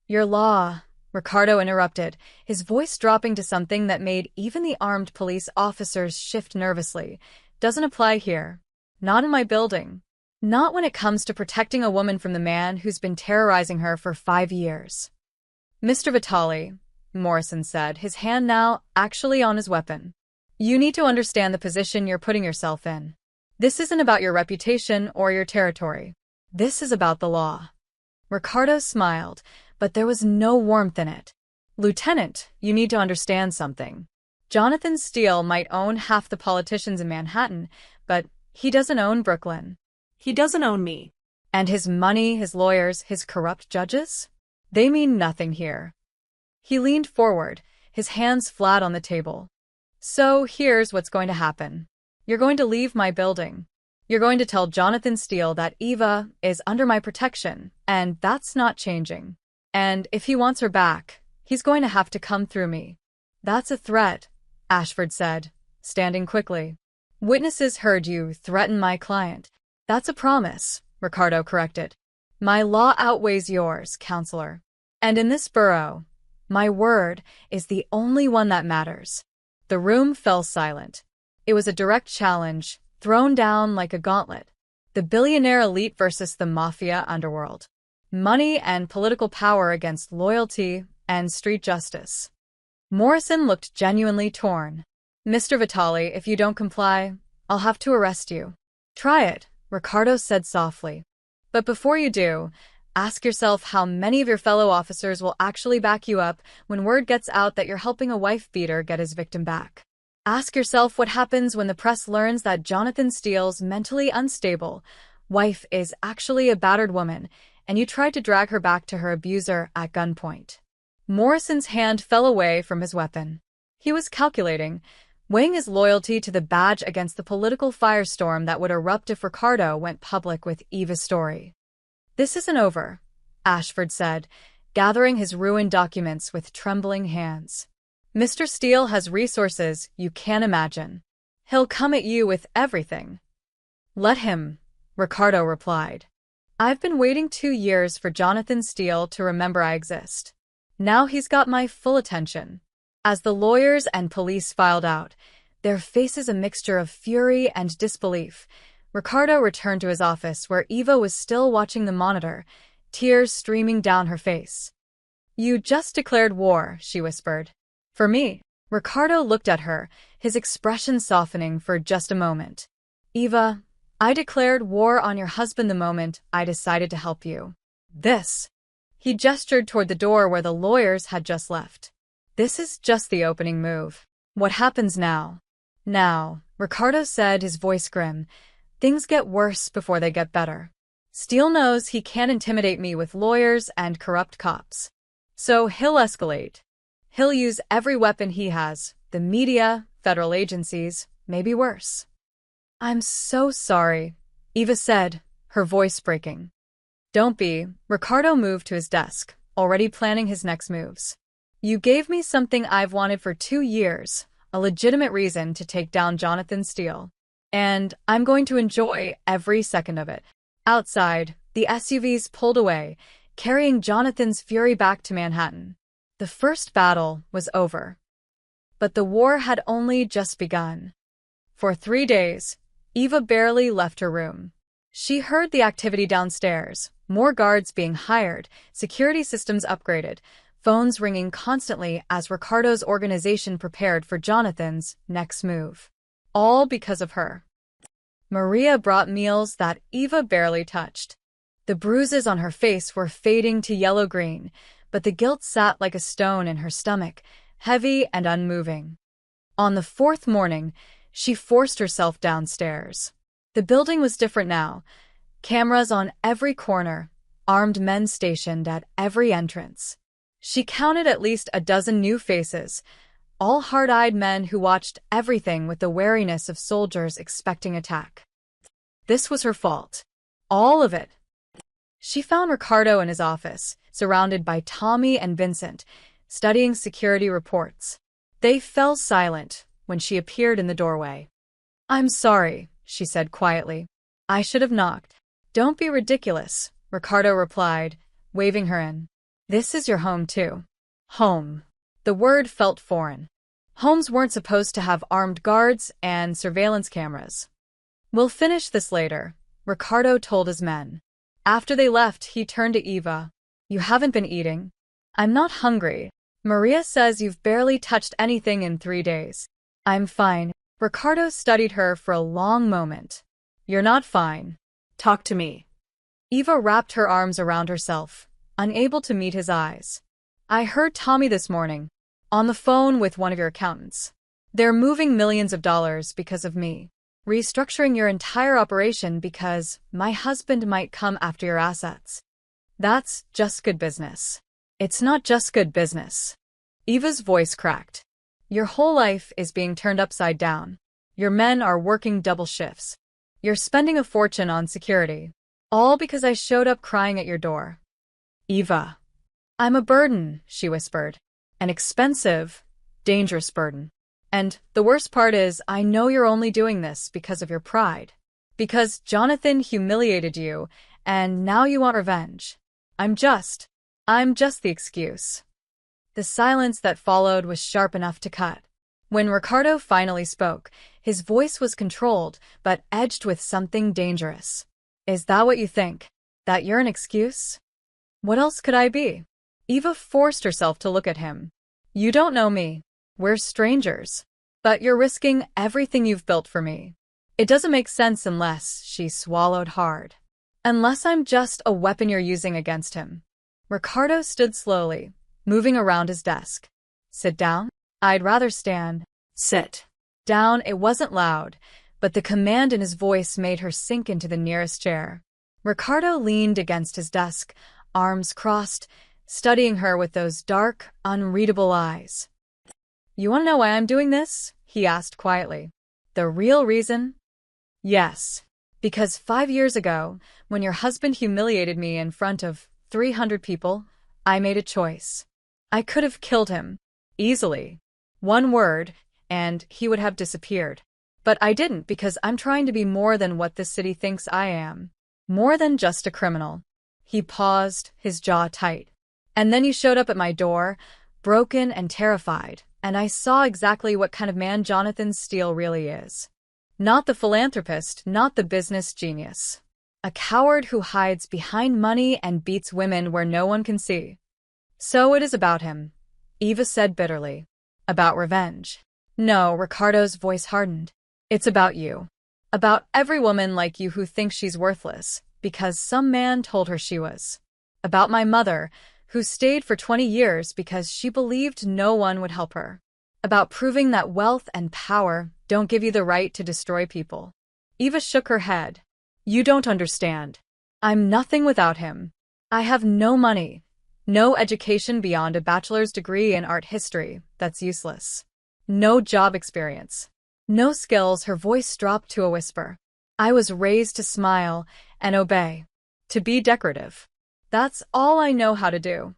Your law, Ricardo interrupted, his voice dropping to something that made even the armed police officers shift nervously, doesn't apply here. Not in my building. Not when it comes to protecting a woman from the man who's been terrorizing her for 5 years. Mr. Vitale, Morrison said, his hand now actually on his weapon. You need to understand the position you're putting yourself in. This isn't about your reputation or your territory. This is about the law. Ricardo smiled, but there was no warmth in it. Lieutenant, you need to understand something. Jonathan Steele might own half the politicians in Manhattan, but he doesn't own Brooklyn. He doesn't own me. And his money, his lawyers, his corrupt judges? They mean nothing here. He leaned forward, his hands flat on the table. So here's what's going to happen. You're going to leave my building. You're going to tell Jonathan Steele that Eva is under my protection, and that's not changing. And if he wants her back, he's going to have to come through me. That's a threat, Ashford said, standing quickly. Witnesses heard you threaten my client. That's a promise, Ricardo corrected. My law outweighs yours, counselor. And in this borough, my word is the only one that matters. The room fell silent. It was a direct challenge, thrown down like a gauntlet. The billionaire elite versus the Mafia underworld. Money and political power against loyalty and street justice. Morrison looked genuinely torn. Mr. Vitale, if you don't comply, I'll have to arrest you. Try it, Ricardo said softly. But before you do, ask yourself how many of your fellow officers will actually back you up when word gets out that you're helping a wife-beater get his victim back. Ask yourself what happens when the press learns that Jonathan Steele's mentally unstable wife is actually a battered woman, and you tried to drag her back to her abuser at gunpoint. Morrison's hand fell away from his weapon. He was calculating, weighing his loyalty to the badge against the political firestorm that would erupt if Ricardo went public with Eva's story. This isn't over, Ashford said, gathering his ruined documents with trembling hands. Mr. Steele has resources you can't imagine. He'll come at you with everything. Let him, Ricardo replied. I've been waiting 2 years for Jonathan Steele to remember I exist. Now he's got my full attention. As the lawyers and police filed out, their faces a mixture of fury and disbelief, Ricardo returned to his office where Eva was still watching the monitor, tears streaming down her face. You just declared war, she whispered. For me. Ricardo looked at her, his expression softening for just a moment. Eva, I declared war on your husband the moment I decided to help you. This. He gestured toward the door where the lawyers had just left. This is just the opening move. What happens now? Now, Ricardo said, his voice grim. Things get worse before they get better. Steele knows he can't intimidate me with lawyers and corrupt cops. So he'll escalate. He'll use every weapon he has, the media, federal agencies, maybe worse. I'm so sorry, Eva said, her voice breaking. Don't be. Ricardo moved to his desk, already planning his next moves. You gave me something I've wanted for 2 years, a legitimate reason to take down Jonathan Steele. And I'm going to enjoy every second of it. Outside, the SUVs pulled away, carrying Jonathan's fury back to Manhattan. The first battle was over. But the war had only just begun. For 3 days, Eva barely left her room. She heard the activity downstairs, more guards being hired, security systems upgraded, phones ringing constantly as Ricardo's organization prepared for Jonathan's next move. All because of her. Maria brought meals that Eva barely touched. The bruises on her face were fading to yellow-green, but the guilt sat like a stone in her stomach, heavy and unmoving. On the 4th morning, she forced herself downstairs. The building was different now. Cameras on every corner, armed men stationed at every entrance. She counted at least a dozen new faces, all hard-eyed men who watched everything with the wariness of soldiers expecting attack. This was her fault. All of it. She found Ricardo in his office, surrounded by Tommy and Vincent, studying security reports. They fell silent when she appeared in the doorway. I'm sorry, she said quietly. I should have knocked. Don't be ridiculous, Ricardo replied, waving her in. This is your home too. Home. The word felt foreign. Homes weren't supposed to have armed guards and surveillance cameras. We'll finish this later, Ricardo told his men. After they left, he turned to Eva. You haven't been eating. I'm not hungry. Maria says you've barely touched anything in 3 days. I'm fine. Ricardo studied her for a long moment. You're not fine. Talk to me. Eva wrapped her arms around herself, unable to meet his eyes. I heard Tommy this morning, on the phone with one of your accountants. They're moving millions of dollars because of me. Restructuring your entire operation because my husband might come after your assets. That's just good business. It's not just good business. Eva's voice cracked. Your whole life is being turned upside down. Your men are working double shifts. You're spending a fortune on security. All because I showed up crying at your door. Eva. I'm a burden, she whispered. An expensive, dangerous burden. And the worst part is, I know you're only doing this because of your pride. Because Jonathan humiliated you, and now you want revenge. I'm just the excuse. The silence that followed was sharp enough to cut. When Ricardo finally spoke, his voice was controlled, but edged with something dangerous. Is that what you think? That you're an excuse? What else could I be? Eva forced herself to look at him. You don't know me. We're strangers. But you're risking everything you've built for me. It doesn't make sense unless, she swallowed hard. Unless I'm just a weapon you're using against him. Ricardo stood slowly, moving around his desk. Sit down? I'd rather stand. Sit. Down. It wasn't loud, but the command in his voice made her sink into the nearest chair. Ricardo leaned against his desk, arms crossed, studying her with those dark, unreadable eyes. You want to know why I'm doing this? He asked quietly. The real reason? Yes. Because 5 years ago, when your husband humiliated me in front of 300 people, I made a choice. I could have killed him. Easily. One word, and he would have disappeared. But I didn't because I'm trying to be more than what this city thinks I am. More than just a criminal. He paused, his jaw tight. And then you showed up at my door, broken and terrified, and I saw exactly what kind of man Jonathan Steele really is. Not the philanthropist, not the business genius. A coward who hides behind money and beats women where no one can see. So it is about him, Eva said bitterly. About revenge. No, Ricardo's voice hardened. It's about you. About every woman like you who thinks she's worthless, because some man told her she was. About my mother, who stayed for 20 years because she believed no one would help her. About proving that wealth and power don't give you the right to destroy people. Eva shook her head. You don't understand. I'm nothing without him. I have no money, no education beyond a bachelor's degree in art history that's useless. No job experience. No skills. Her voice dropped to a whisper. I was raised to smile and obey. To be decorative. That's all I know how to do.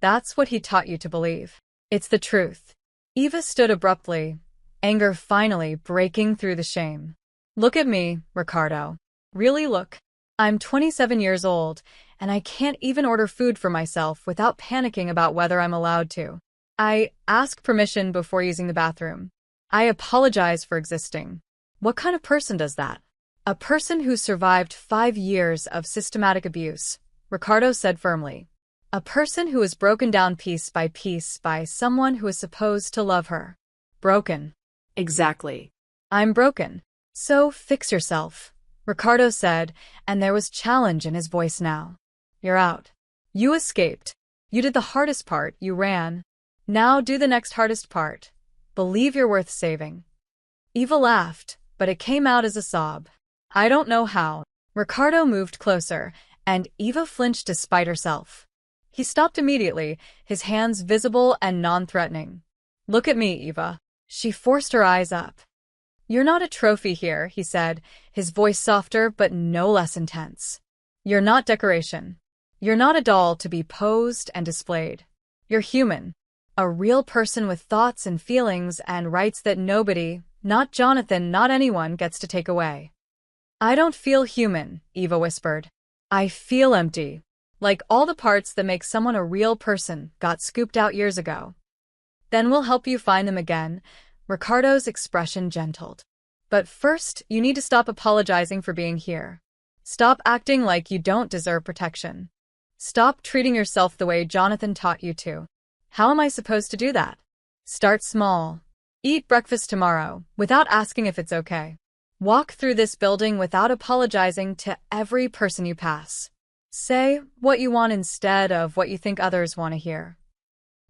That's what he taught you to believe. It's the truth. Eva stood abruptly, anger finally breaking through the shame. Look at me, Ricardo. Really look. I'm 27 years old, and I can't even order food for myself without panicking about whether I'm allowed to. I ask permission before using the bathroom. I apologize for existing. What kind of person does that? A person who survived 5 years of systematic abuse, Ricardo said firmly. A person who was broken down piece by someone who is supposed to love her. Broken. Exactly. I'm broken. So fix yourself, Ricardo said, and there was challenge in his voice now. You're out. You escaped. You did the hardest part, you ran. Now do the next hardest part. Believe you're worth saving. Eva laughed, but it came out as a sob. I don't know how. Ricardo moved closer, and Eva flinched despite herself. He stopped immediately, his hands visible and non-threatening. Look at me, Eva. She forced her eyes up. You're not a trophy here, he said, his voice softer but no less intense. You're not decoration. You're not a doll to be posed and displayed. You're human. A real person with thoughts and feelings and rights that nobody, not Jonathan, not anyone, gets to take away. I don't feel human, Eva whispered. I feel empty. Like all the parts that make someone a real person got scooped out years ago. Then we'll help you find them again. Ricardo's expression gentled. But first, you need to stop apologizing for being here. Stop acting like you don't deserve protection. Stop treating yourself the way Jonathan taught you to. How am I supposed to do that? Start small. Eat breakfast tomorrow, without asking if it's okay. Walk through this building without apologizing to every person you pass. Say what you want instead of what you think others want to hear.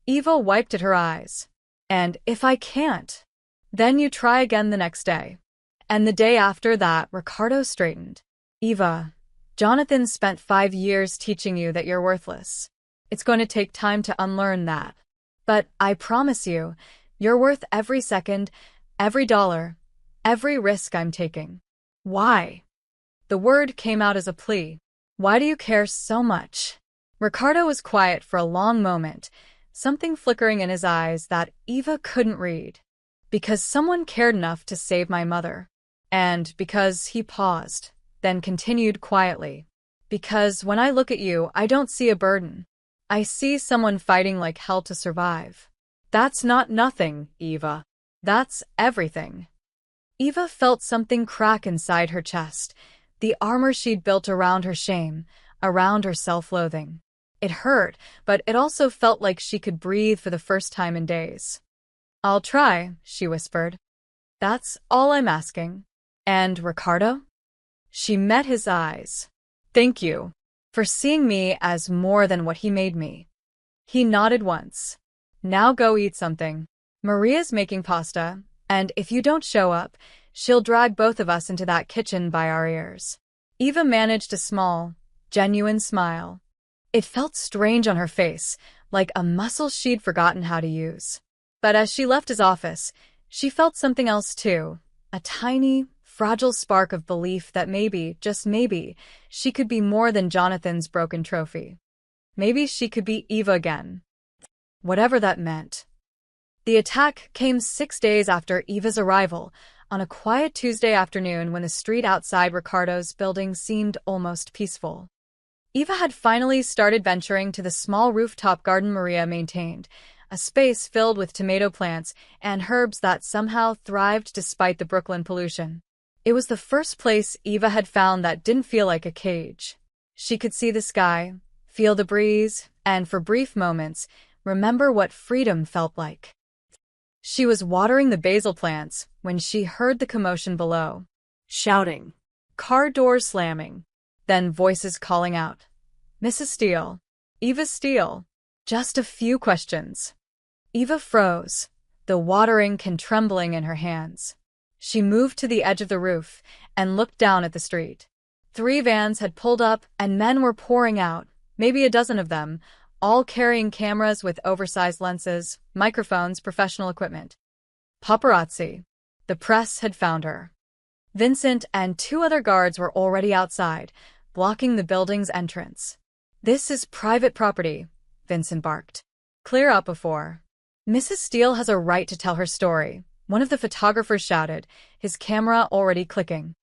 Eva wiped at her eyes. And if I can't, then you try again the next day. And the day after that, Ricardo straightened. Eva, Jonathan spent 5 years teaching you that you're worthless. It's going to take time to unlearn that. But I promise you, you're worth every second, every dollar, every risk I'm taking. Why? The word came out as a plea. Why do you care so much? Ricardo was quiet for a long moment, something flickering in his eyes that Eva couldn't read. Because someone cared enough to save my mother. And because he paused, then continued quietly. Because when I look at you, I don't see a burden. I see someone fighting like hell to survive. That's not nothing, Eva. That's everything. Eva felt something crack inside her chest, the armor she'd built around her shame, around her self-loathing. It hurt, but it also felt like she could breathe for the first time in days. I'll try, she whispered. That's all I'm asking. And Ricardo? She met his eyes. Thank you for seeing me as more than what he made me. He nodded once. Now go eat something. Maria's making pasta, and if you don't show up, she'll drag both of us into that kitchen by our ears. Eva managed a small, genuine smile. It felt strange on her face, like a muscle she'd forgotten how to use. But as she left his office, she felt something else too, a tiny, fragile spark of belief that maybe, just maybe, she could be more than Jonathan's broken trophy. Maybe she could be Eva again. Whatever that meant. The attack came 6 days after Eva's arrival, on a quiet Tuesday afternoon when the street outside Ricardo's building seemed almost peaceful. Eva had finally started venturing to the small rooftop garden Maria maintained, a space filled with tomato plants and herbs that somehow thrived despite the Brooklyn pollution. It was the first place Eva had found that didn't feel like a cage. She could see the sky, feel the breeze, and for brief moments, remember what freedom felt like. She was watering the basil plants when she heard the commotion below. Shouting. Car doors slamming. Then voices calling out. Mrs. Steele. Eva Steele. Just a few questions. Eva froze, the water ink trembling in her hands. She moved to the edge of the roof and looked down at the street. 3 vans had pulled up and men were pouring out, maybe a dozen of them, all carrying cameras with oversized lenses, microphones, professional equipment. Paparazzi. The press had found her. Vincent and 2 other guards were already outside, blocking the building's entrance. "This is private property," Vincent barked. "Clear out before." "Mrs. Steele has a right to tell her story," one of the photographers shouted, his camera already clicking.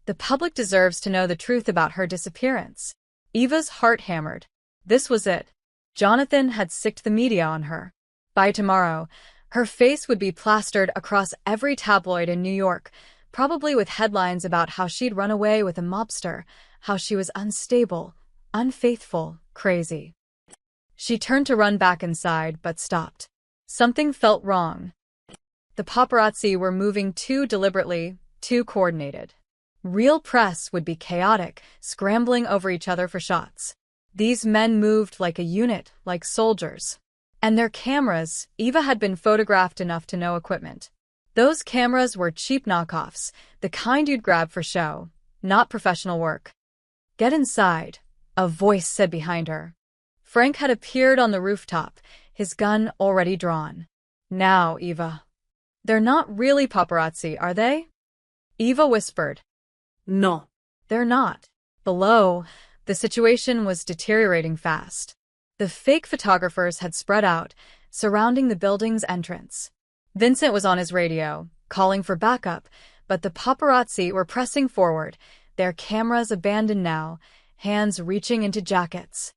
"The public deserves to know the truth about her disappearance." Eva's heart hammered. This was it. Jonathan had sicked the media on her. By tomorrow, her face would be plastered across every tabloid in New York, probably with headlines about how she'd run away with a mobster, how she was unstable, unfaithful, crazy. She turned to run back inside, but stopped. Something felt wrong. The paparazzi were moving too deliberately, too coordinated. Real press would be chaotic, scrambling over each other for shots. These men moved like a unit, like soldiers. And their cameras, Eva had been photographed enough to know equipment. Those cameras were cheap knockoffs, the kind you'd grab for show, not professional work. "Get inside," a voice said behind her. Frank had appeared on the rooftop, his gun already drawn. "Now, Eva." "They're not really paparazzi, are they?" Eva whispered. No. "They're not." Below, the situation was deteriorating fast. The fake photographers had spread out, surrounding the building's entrance. Vincent was on his radio, calling for backup, but the paparazzi were pressing forward, their cameras abandoned now, hands reaching into jackets.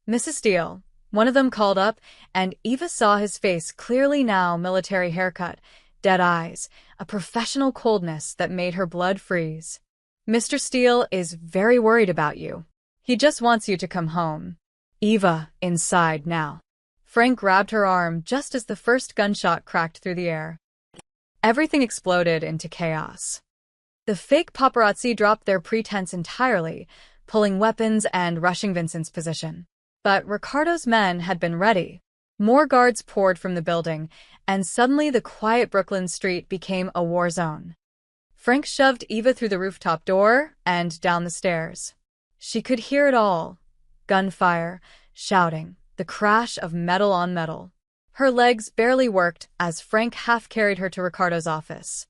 "Mrs. Steele," one of them called up, and Eva saw his face clearly now, military haircut, dead eyes, a professional coldness that made her blood freeze. "Mr. Steele is very worried about you. He just wants you to come home." Eva, inside now. Frank grabbed her arm just as the first gunshot cracked through the air. Everything exploded into chaos. The fake paparazzi dropped their pretense entirely, pulling weapons and rushing Vincent's position. But Ricardo's men had been ready. More guards poured from the building, and suddenly the quiet Brooklyn street became a war zone. Frank shoved Eva through the rooftop door and down the stairs. She could hear it all. Gunfire, shouting, the crash of metal on metal. Her legs barely worked as Frank half-carried her to Ricardo's office.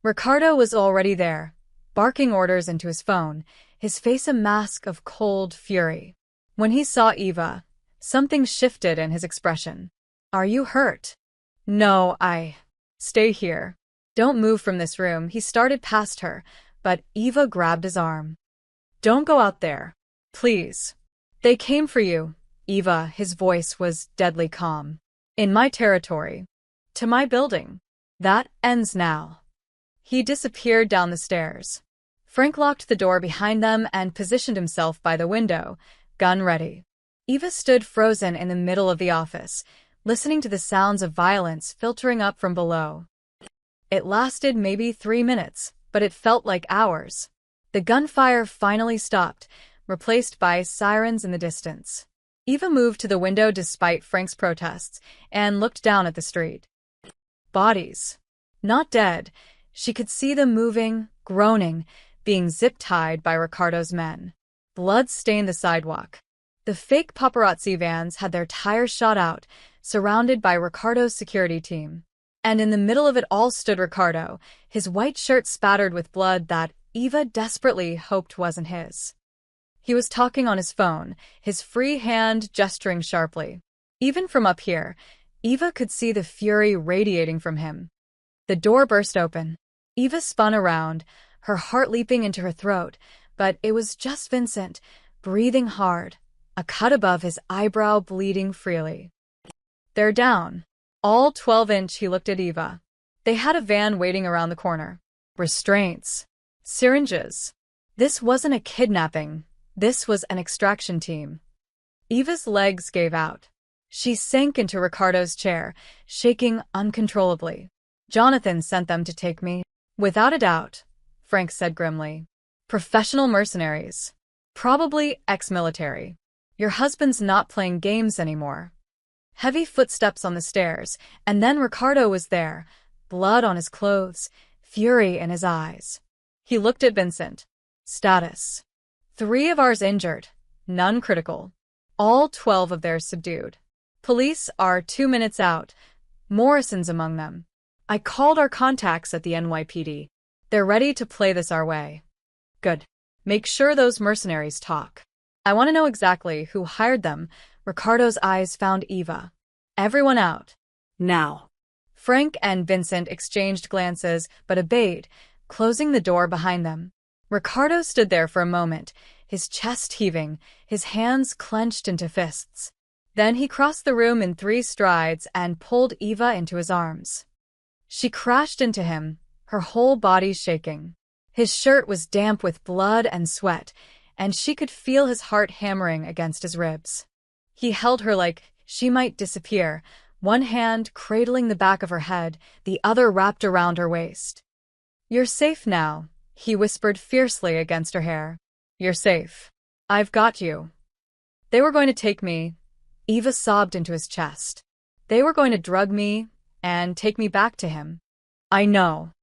Ricardo was already there, barking orders into his phone, his face a mask of cold fury. When he saw Eva, something shifted in his expression. "Are you hurt?" "No, Stay here. Don't move from this room." He started past her, but Eva grabbed his arm. "Don't go out there. Please. They came for you." "Eva," his voice was deadly calm. "In my territory. To my building. That ends now." He disappeared down the stairs. Frank locked the door behind them and positioned himself by the window, gun ready. Eva stood frozen in the middle of the office, listening to the sounds of violence filtering up from below. It lasted maybe 3 minutes, but it felt like hours. The gunfire finally stopped, replaced by sirens in the distance. Eva moved to the window despite Frank's protests and looked down at the street. Bodies. Not dead. She could see them moving, groaning, being zip-tied by Ricardo's men. Blood stained the sidewalk. The fake paparazzi vans had their tires shot out, surrounded by Ricardo's security team. And in the middle of it all stood Ricardo, his white shirt spattered with blood that Eva desperately hoped wasn't his. He was talking on his phone, his free hand gesturing sharply. Even from up here, Eva could see the fury radiating from him. The door burst open. Eva spun around, her heart leaping into her throat, but it was just Vincent, breathing hard, a cut above his eyebrow bleeding freely. "They're down." All 12-inch. He looked at Eva. They had a van waiting around the corner. Restraints. Syringes. This wasn't a kidnapping. This was an extraction team. Eva's legs gave out. She sank into Ricardo's chair, shaking uncontrollably. "Jonathan sent them to take me." "Without a doubt," Frank said grimly. "Professional mercenaries. Probably ex-military." Your husband's not playing games anymore. Heavy footsteps on the stairs, and then Ricardo was there, blood on his clothes, fury in his eyes. He looked at Vincent. Status: 3 of ours injured, none critical. All 12 of theirs subdued. Police are 2 minutes out. Morrison's among them. I called our contacts at the NYPD. They're ready to play this our way. Good. Make sure those mercenaries talk. I want to know exactly who hired them. Ricardo's eyes found Eva. Everyone out. Now. Frank and Vincent exchanged glances, but obeyed, closing the door behind them. Ricardo stood there for a moment, his chest heaving, his hands clenched into fists. Then he crossed the room in 3 strides and pulled Eva into his arms. She crashed into him, her whole body shaking. His shirt was damp with blood and sweat, and she could feel his heart hammering against his ribs. He held her like she might disappear, one hand cradling the back of her head, the other wrapped around her waist. "You're safe now," he whispered fiercely against her hair. "You're safe. I've got you." "They were going to take me," Eva sobbed into his chest. "They were going to drug me and take me back to him." I know.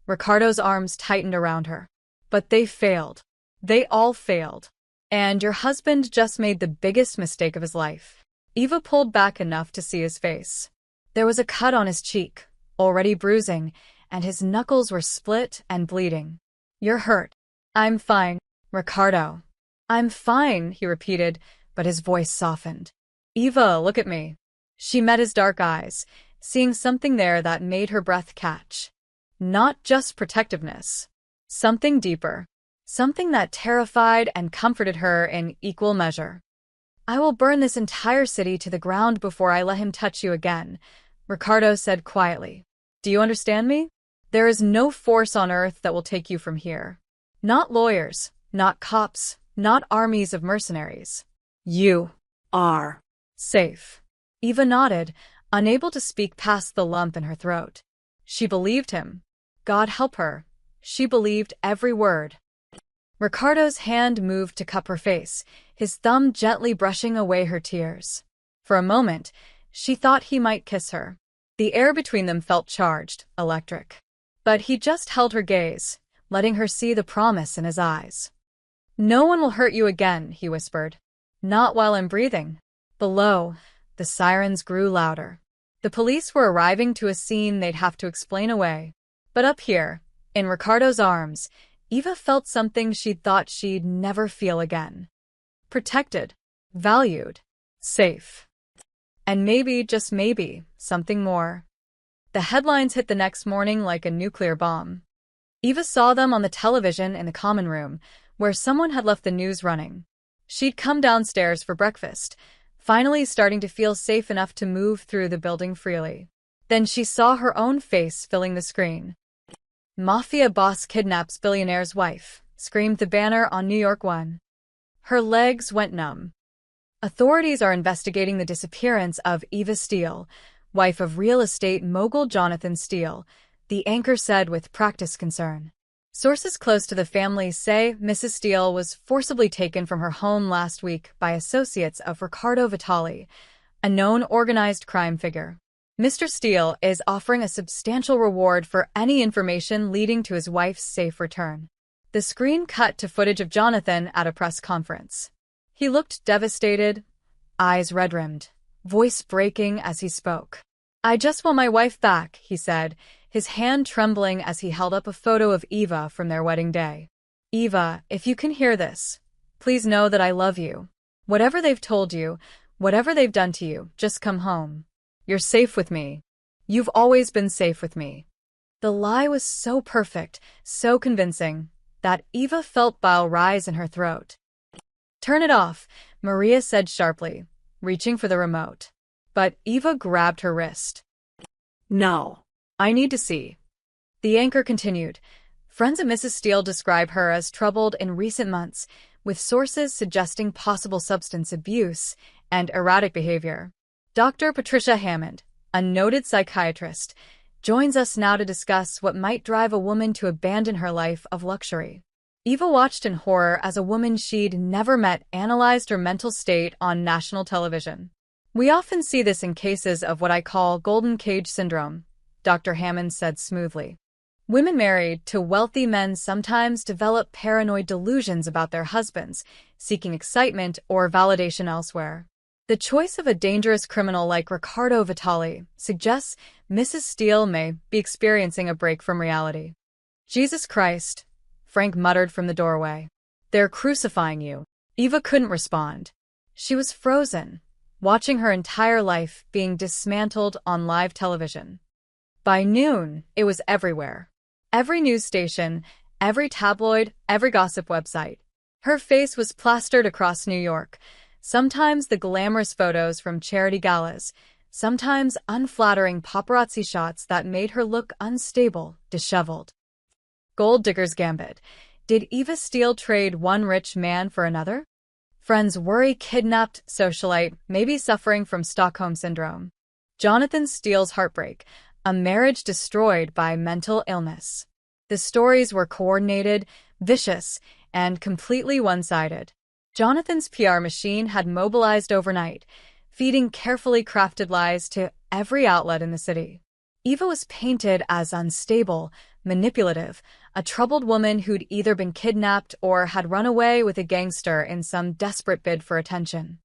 Ricardo's arms tightened around her. "But they failed. They all failed. And your husband just made the biggest mistake of his life." Eva pulled back enough to see his face. There was a cut on his cheek, already bruising, and his knuckles were split and bleeding. "You're hurt." "I'm fine, Ricardo." "I'm fine," he repeated, but his voice softened. "Eva, look at me." She met his dark eyes, seeing something there that made her breath catch. Not just protectiveness. Something deeper. Something that terrified and comforted her in equal measure. "I will burn this entire city to the ground before I let him touch you again," Ricardo said quietly. "Do you understand me? There is no force on earth that will take you from here. Not lawyers, not cops, not armies of mercenaries. You Are. safe." Eva nodded, unable to speak past the lump in her throat. She believed him. God help her. She believed every word. Ricardo's hand moved to cup her face, his thumb gently brushing away her tears. For a moment, she thought he might kiss her. The air between them felt charged, electric. But he just held her gaze, letting her see the promise in his eyes. "No one will hurt you again," he whispered. "Not while I'm breathing." Below, the sirens grew louder. The police were arriving to a scene they'd have to explain away. But up here, in Ricardo's arms, Eva felt something she'd thought she'd never feel again. Protected, valued, safe. And maybe, just maybe, something more. The headlines hit the next morning like a nuclear bomb. Eva saw them on the television in the common room, where someone had left the news running. She'd come downstairs for breakfast, finally starting to feel safe enough to move through the building freely. Then she saw her own face filling the screen. "Mafia boss kidnaps billionaire's wife," screamed the banner on New York One. Her legs went numb. "Authorities are investigating the disappearance of Eva Steele, wife of real estate mogul Jonathan Steele," the anchor said with practiced concern. Sources close to the family say Mrs. Steele was forcibly taken from her home last week by associates of Riccardo Vitali, a known organized crime figure. Mr. Steele is offering a substantial reward for any information leading to his wife's safe return. The screen cut to footage of Jonathan at a press conference. He looked devastated, eyes red-rimmed, voice breaking as he spoke. "I just want my wife back," he said, his hand trembling as he held up a photo of Eva from their wedding day. "Eva, if you can hear this, please know that I love you. Whatever they've told you, whatever they've done to you, just come home. You're safe with me. You've always been safe with me." The lie was so perfect, so convincing, that Eva felt bile rise in her throat. "Turn it off," Maria said sharply, reaching for the remote. But Eva grabbed her wrist. No. "I need to see." The anchor continued. Friends of Mrs. Steele describe her as troubled in recent months, with sources suggesting possible substance abuse and erratic behavior. Dr. Patricia Hammond, a noted psychiatrist, joins us now to discuss what might drive a woman to abandon her life of luxury. Eva watched in horror as a woman she'd never met analyzed her mental state on national television. We often see this in cases of what I call golden cage syndrome, Dr. Hammond said smoothly. Women married to wealthy men sometimes develop paranoid delusions about their husbands, seeking excitement or validation elsewhere. The choice of a dangerous criminal like Riccardo Vitali suggests Mrs. Steele may be experiencing a break from reality. Jesus Christ, Frank muttered from the doorway. They're crucifying you. Eva couldn't respond. She was frozen, watching her entire life being dismantled on live television. By noon, it was everywhere. Every news station, every tabloid, every gossip website. Her face was plastered across New York, sometimes the glamorous photos from charity galas, sometimes unflattering paparazzi shots that made her look unstable, disheveled. Gold digger's gambit. Did Eva Steele trade one rich man for another? Friends worry kidnapped socialite may be suffering from Stockholm Syndrome. Jonathan Steele's heartbreak. A marriage destroyed by mental illness. The stories were coordinated, vicious, and completely one-sided. Jonathan's PR machine had mobilized overnight, feeding carefully crafted lies to every outlet in the city. Eva was painted as unstable, manipulative, a troubled woman who'd either been kidnapped or had run away with a gangster in some desperate bid for attention.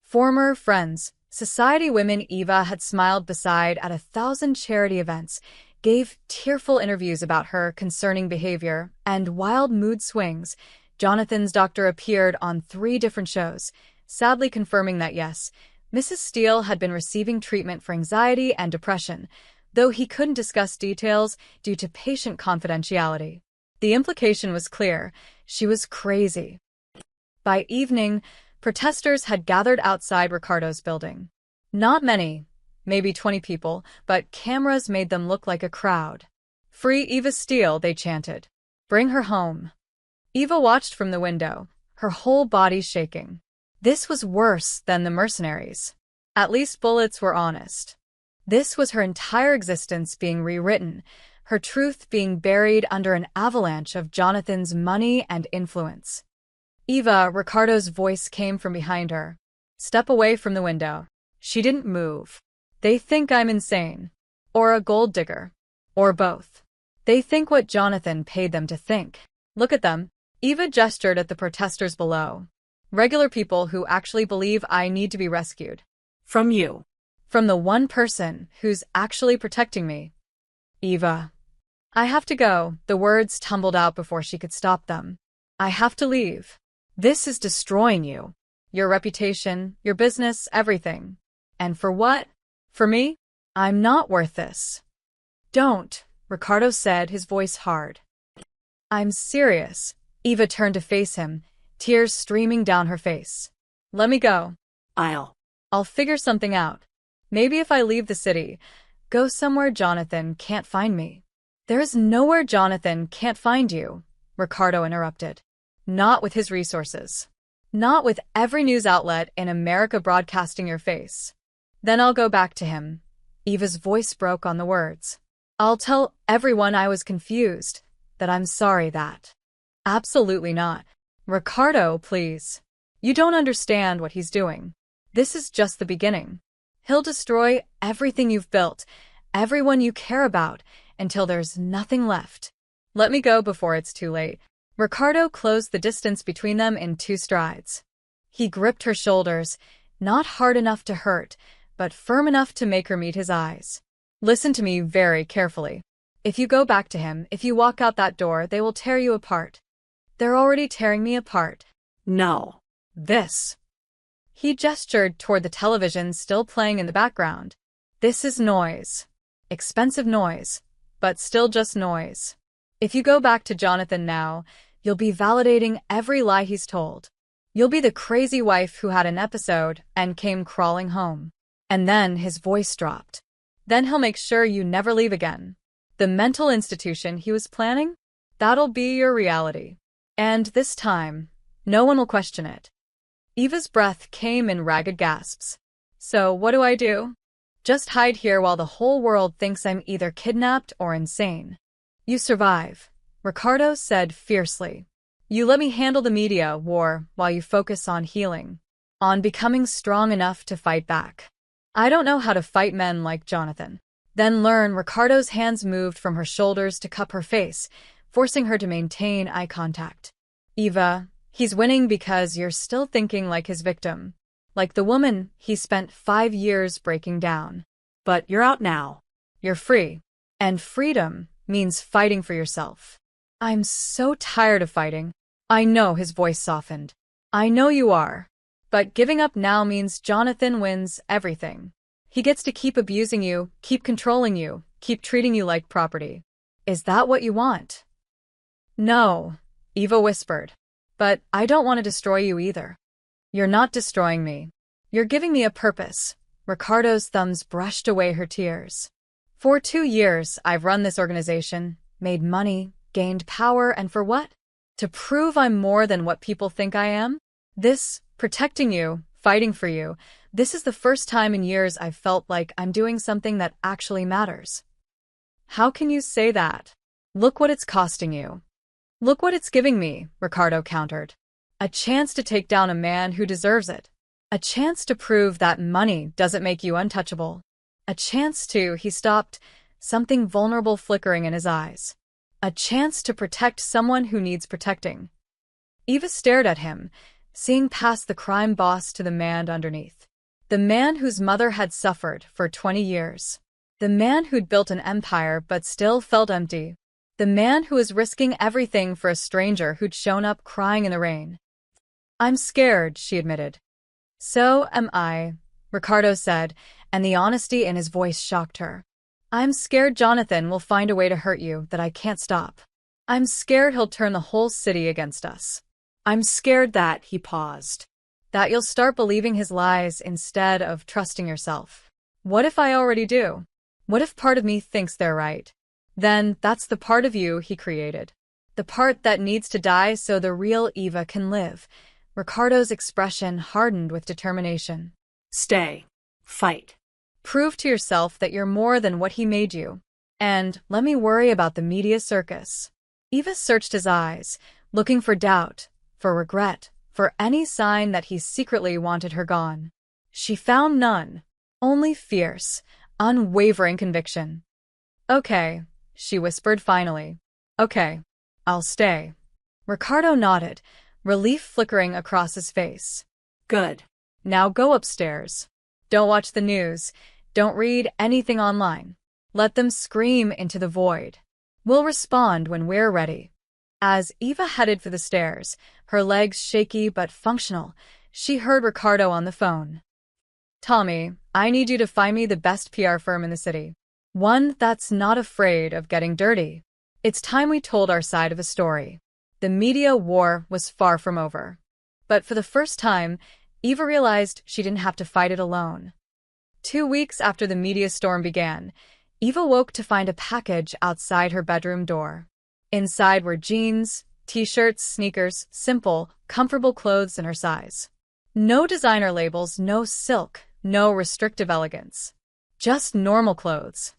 Former friends, society women Eva had smiled beside at 1,000 charity events, gave tearful interviews about her concerning behavior and wild mood swings. Jonathan's doctor appeared on 3 different shows, sadly confirming that yes, Mrs. Steele had been receiving treatment for anxiety and depression, though he couldn't discuss details due to patient confidentiality. The implication was clear: she was crazy. By evening, protesters had gathered outside Riccardo's building. Not many, maybe 20 people, but cameras made them look like a crowd. "Free Eva Steele," they chanted. "Bring her home." Eva watched from the window, her whole body shaking. This was worse than the mercenaries. At least bullets were honest. This was her entire existence being rewritten, her truth being buried under an avalanche of Jonathan's money and influence. "Eva," Riccardo's voice came from behind her. "Step away from the window." She didn't move. "They think I'm insane. Or a gold digger. Or both. They think what Jonathan paid them to think. Look at them." Eva gestured at the protesters below. "Regular people who actually believe I need to be rescued." From you. "From the one person who's actually protecting me." "Eva." "I have to go." The words tumbled out before she could stop them. "I have to leave. This is destroying you. Your reputation, your business, everything. And for what? For me? I'm not worth this." "Don't," Riccardo said, his voice hard. "I'm serious." Eva turned to face him, tears streaming down her face. "Let me go." I'll figure something out. Maybe if I leave the city, go somewhere Jonathan can't find me." "There is nowhere Jonathan can't find you," Riccardo interrupted. "Not with his resources. Not with every news outlet in America broadcasting your face." "Then I'll go back to him." Eva's voice broke on the words. "I'll tell everyone I was confused, that I'm sorry that." "Absolutely not. Riccardo, please. You don't understand what he's doing. This is just the beginning. He'll destroy everything you've built, everyone you care about, until there's nothing left. Let me go before it's too late." Riccardo closed the distance between them in 2 strides. He gripped her shoulders, not hard enough to hurt, but firm enough to make her meet his eyes. "Listen to me very carefully. If you go back to him, if you walk out that door, they will tear you apart. They're already tearing me apart." No. "This." He gestured toward the television still playing in the background. "This is noise. Expensive noise, but still just noise. If you go back to Jonathan now, you'll be validating every lie he's told. You'll be the crazy wife who had an episode and came crawling home." And then his voice dropped. "Then he'll make sure you never leave again. The mental institution he was planning? That'll be your reality. And this time, no one will question it." Eva's breath came in ragged gasps. "So what do I do? Just hide here while the whole world thinks I'm either kidnapped or insane?" "You survive," Riccardo said fiercely. You let me handle the media war while you focus on healing, on becoming strong enough to fight back. I don't know how to fight men like Jonathan. Then learn. Ricardo's hands moved from her shoulders to cup her face, forcing her to maintain eye contact. Eva, he's winning because you're still thinking like his victim. Like the woman he spent 5 years breaking down. But you're out now. You're free. And freedom means fighting for yourself. I'm so tired of fighting. I know, his voice softened. I know you are. But giving up now means Jonathan wins everything. He gets to keep abusing you, keep controlling you, keep treating you like property. Is that what you want? No, Eva whispered. But I don't want to destroy you either. You're not destroying me. You're giving me a purpose. Ricardo's thumbs brushed away her tears. For 2 years, I've run this organization, made money, gained power, and for what? To prove I'm more than what people think I am? This, protecting you, fighting for you, this is the first time in years I've felt like I'm doing something that actually matters. How can you say that? Look what it's costing you. Look what it's giving me, Ricardo countered. A chance to take down a man who deserves it. A chance to prove that money doesn't make you untouchable. A chance to, he stopped, something vulnerable flickering in his eyes. A chance to protect someone who needs protecting. Eva stared at him, seeing past the crime boss to the man underneath. The man whose mother had suffered for 20 years. The man who'd built an empire but still felt empty. The man who was risking everything for a stranger who'd shown up crying in the rain. I'm scared, she admitted. So am I, Ricardo said, and the honesty in his voice shocked her. I'm scared Jonathan will find a way to hurt you that I can't stop. I'm scared he'll turn the whole city against us. I'm scared that, he paused, that you'll start believing his lies instead of trusting yourself. What if I already do? What if part of me thinks they're right? Then that's the part of you he created. The part that needs to die so the real Eva can live. Ricardo's expression hardened with determination. Stay. Fight. Prove to yourself that you're more than what he made you. And let me worry about the media circus. Eva searched his eyes, looking for doubt, for regret, for any sign that he secretly wanted her gone. She found none, only fierce, unwavering conviction. Okay, she whispered finally. Okay, I'll stay. Ricardo nodded, relief flickering across his face. Good. Now go upstairs. Don't watch the news. Don't read anything online. Let them scream into the void. We'll respond when we're ready. As Eva headed for the stairs, her legs shaky but functional, she heard Ricardo on the phone. Tommy, I need you to find me the best PR firm in the city. One that's not afraid of getting dirty. It's time we told our side of the story. The media war was far from over. But for the first time, Eva realized she didn't have to fight it alone. 2 weeks after the media storm began, Eva woke to find a package outside her bedroom door. Inside were jeans, t-shirts, sneakers, simple, comfortable clothes in her size. No designer labels, no silk, no restrictive elegance. Just normal clothes.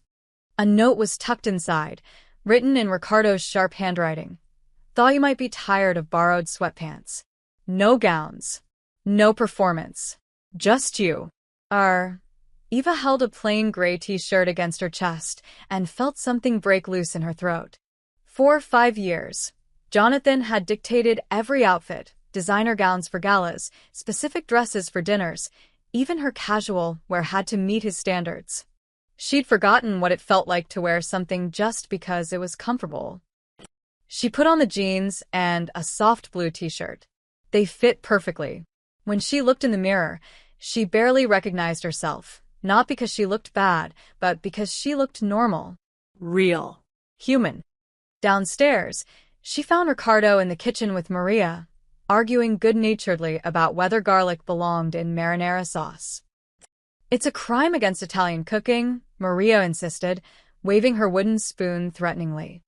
A note was tucked inside, written in Ricardo's sharp handwriting. Thought you might be tired of borrowed sweatpants. No gowns. No performance. Just you. Eva held a plain gray t-shirt against her chest and felt something break loose in her throat. For 5 years, Jonathan had dictated every outfit, designer gowns for galas, specific dresses for dinners, even her casual wear had to meet his standards. She'd forgotten what it felt like to wear something just because it was comfortable. She put on the jeans and a soft blue t-shirt. They fit perfectly. When she looked in the mirror, she barely recognized herself, not because she looked bad, but because she looked normal. Real. Human. Downstairs, she found Ricardo in the kitchen with Maria, arguing good-naturedly about whether garlic belonged in marinara sauce. It's a crime against Italian cooking, Maria insisted, waving her wooden spoon threateningly.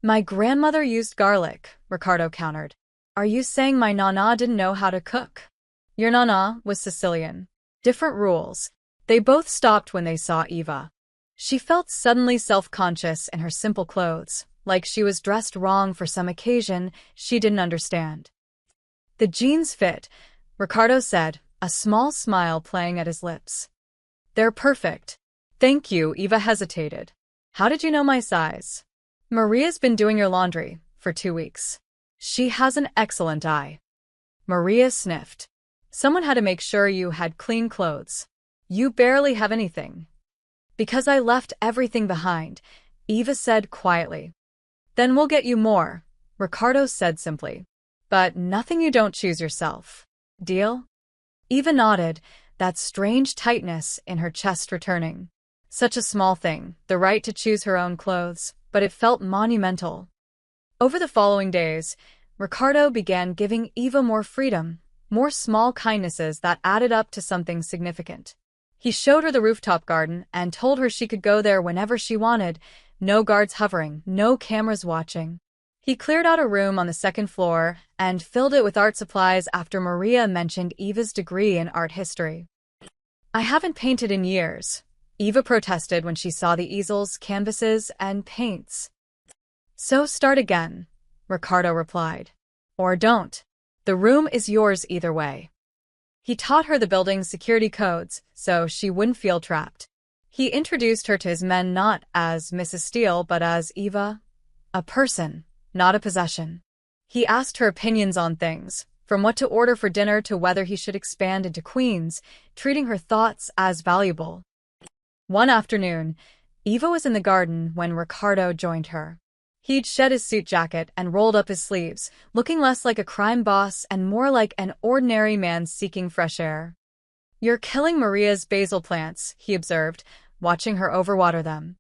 My grandmother used garlic, Ricardo countered. Are you saying my nana didn't know how to cook? Your nana was Sicilian. Different rules. They both stopped when they saw Eva. She felt suddenly self-conscious in her simple clothes, like she was dressed wrong for some occasion she didn't understand. The jeans fit, Ricardo said, a small smile playing at his lips. They're perfect. Thank you, Eva hesitated. How did you know my size? Maria's been doing your laundry for 2 weeks. She has an excellent eye. Maria sniffed. Someone had to make sure you had clean clothes. You barely have anything. Because I left everything behind, Eva said quietly. Then we'll get you more, Ricardo said simply. But nothing you don't choose yourself. Deal? Eva nodded, that strange tightness in her chest returning. Such a small thing, the right to choose her own clothes, but it felt monumental. Over the following days, Ricardo began giving Eva more freedom, more small kindnesses that added up to something significant. He showed her the rooftop garden and told her she could go there whenever she wanted, no guards hovering, no cameras watching. He cleared out a room on the second floor and filled it with art supplies after Maria mentioned Eva's degree in art history. I haven't painted in years, Eva protested when she saw the easels, canvases, and paints. So start again, Ricardo replied. Or don't. The room is yours either way. He taught her the building's security codes, so she wouldn't feel trapped. He introduced her to his men not as Mrs. Steele but as Eva, a person, not a possession. He asked her opinions on things, from what to order for dinner to whether he should expand into Queens, treating her thoughts as valuable. One afternoon, Eva was in the garden when Ricardo joined her. He'd shed his suit jacket and rolled up his sleeves, looking less like a crime boss and more like an ordinary man seeking fresh air. You're killing Maria's basil plants, he observed, watching her overwater them.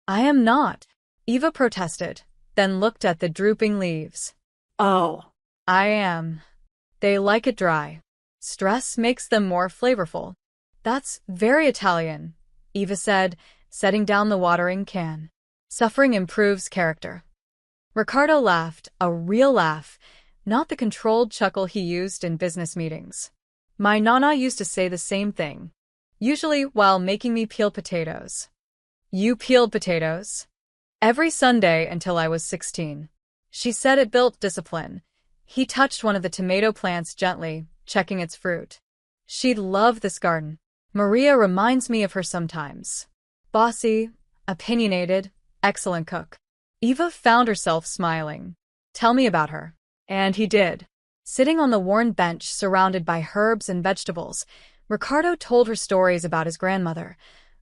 I am not, Eva protested, then looked at the drooping leaves. Oh. I am. They like it dry. Stress makes them more flavorful. That's very Italian, Eva said, setting down the watering can. Suffering improves character. Ricardo laughed, a real laugh, not the controlled chuckle he used in business meetings. My nana used to say the same thing, usually while making me peel potatoes. You peeled potatoes? Every Sunday until I was 16. She said it built discipline. He touched one of the tomato plants gently, checking its fruit. She'd love this garden. Maria reminds me of her sometimes. Bossy, opinionated, excellent cook. Eva found herself smiling. Tell me about her. And he did. Sitting on the worn bench surrounded by herbs and vegetables, Ricardo told her stories about his grandmother,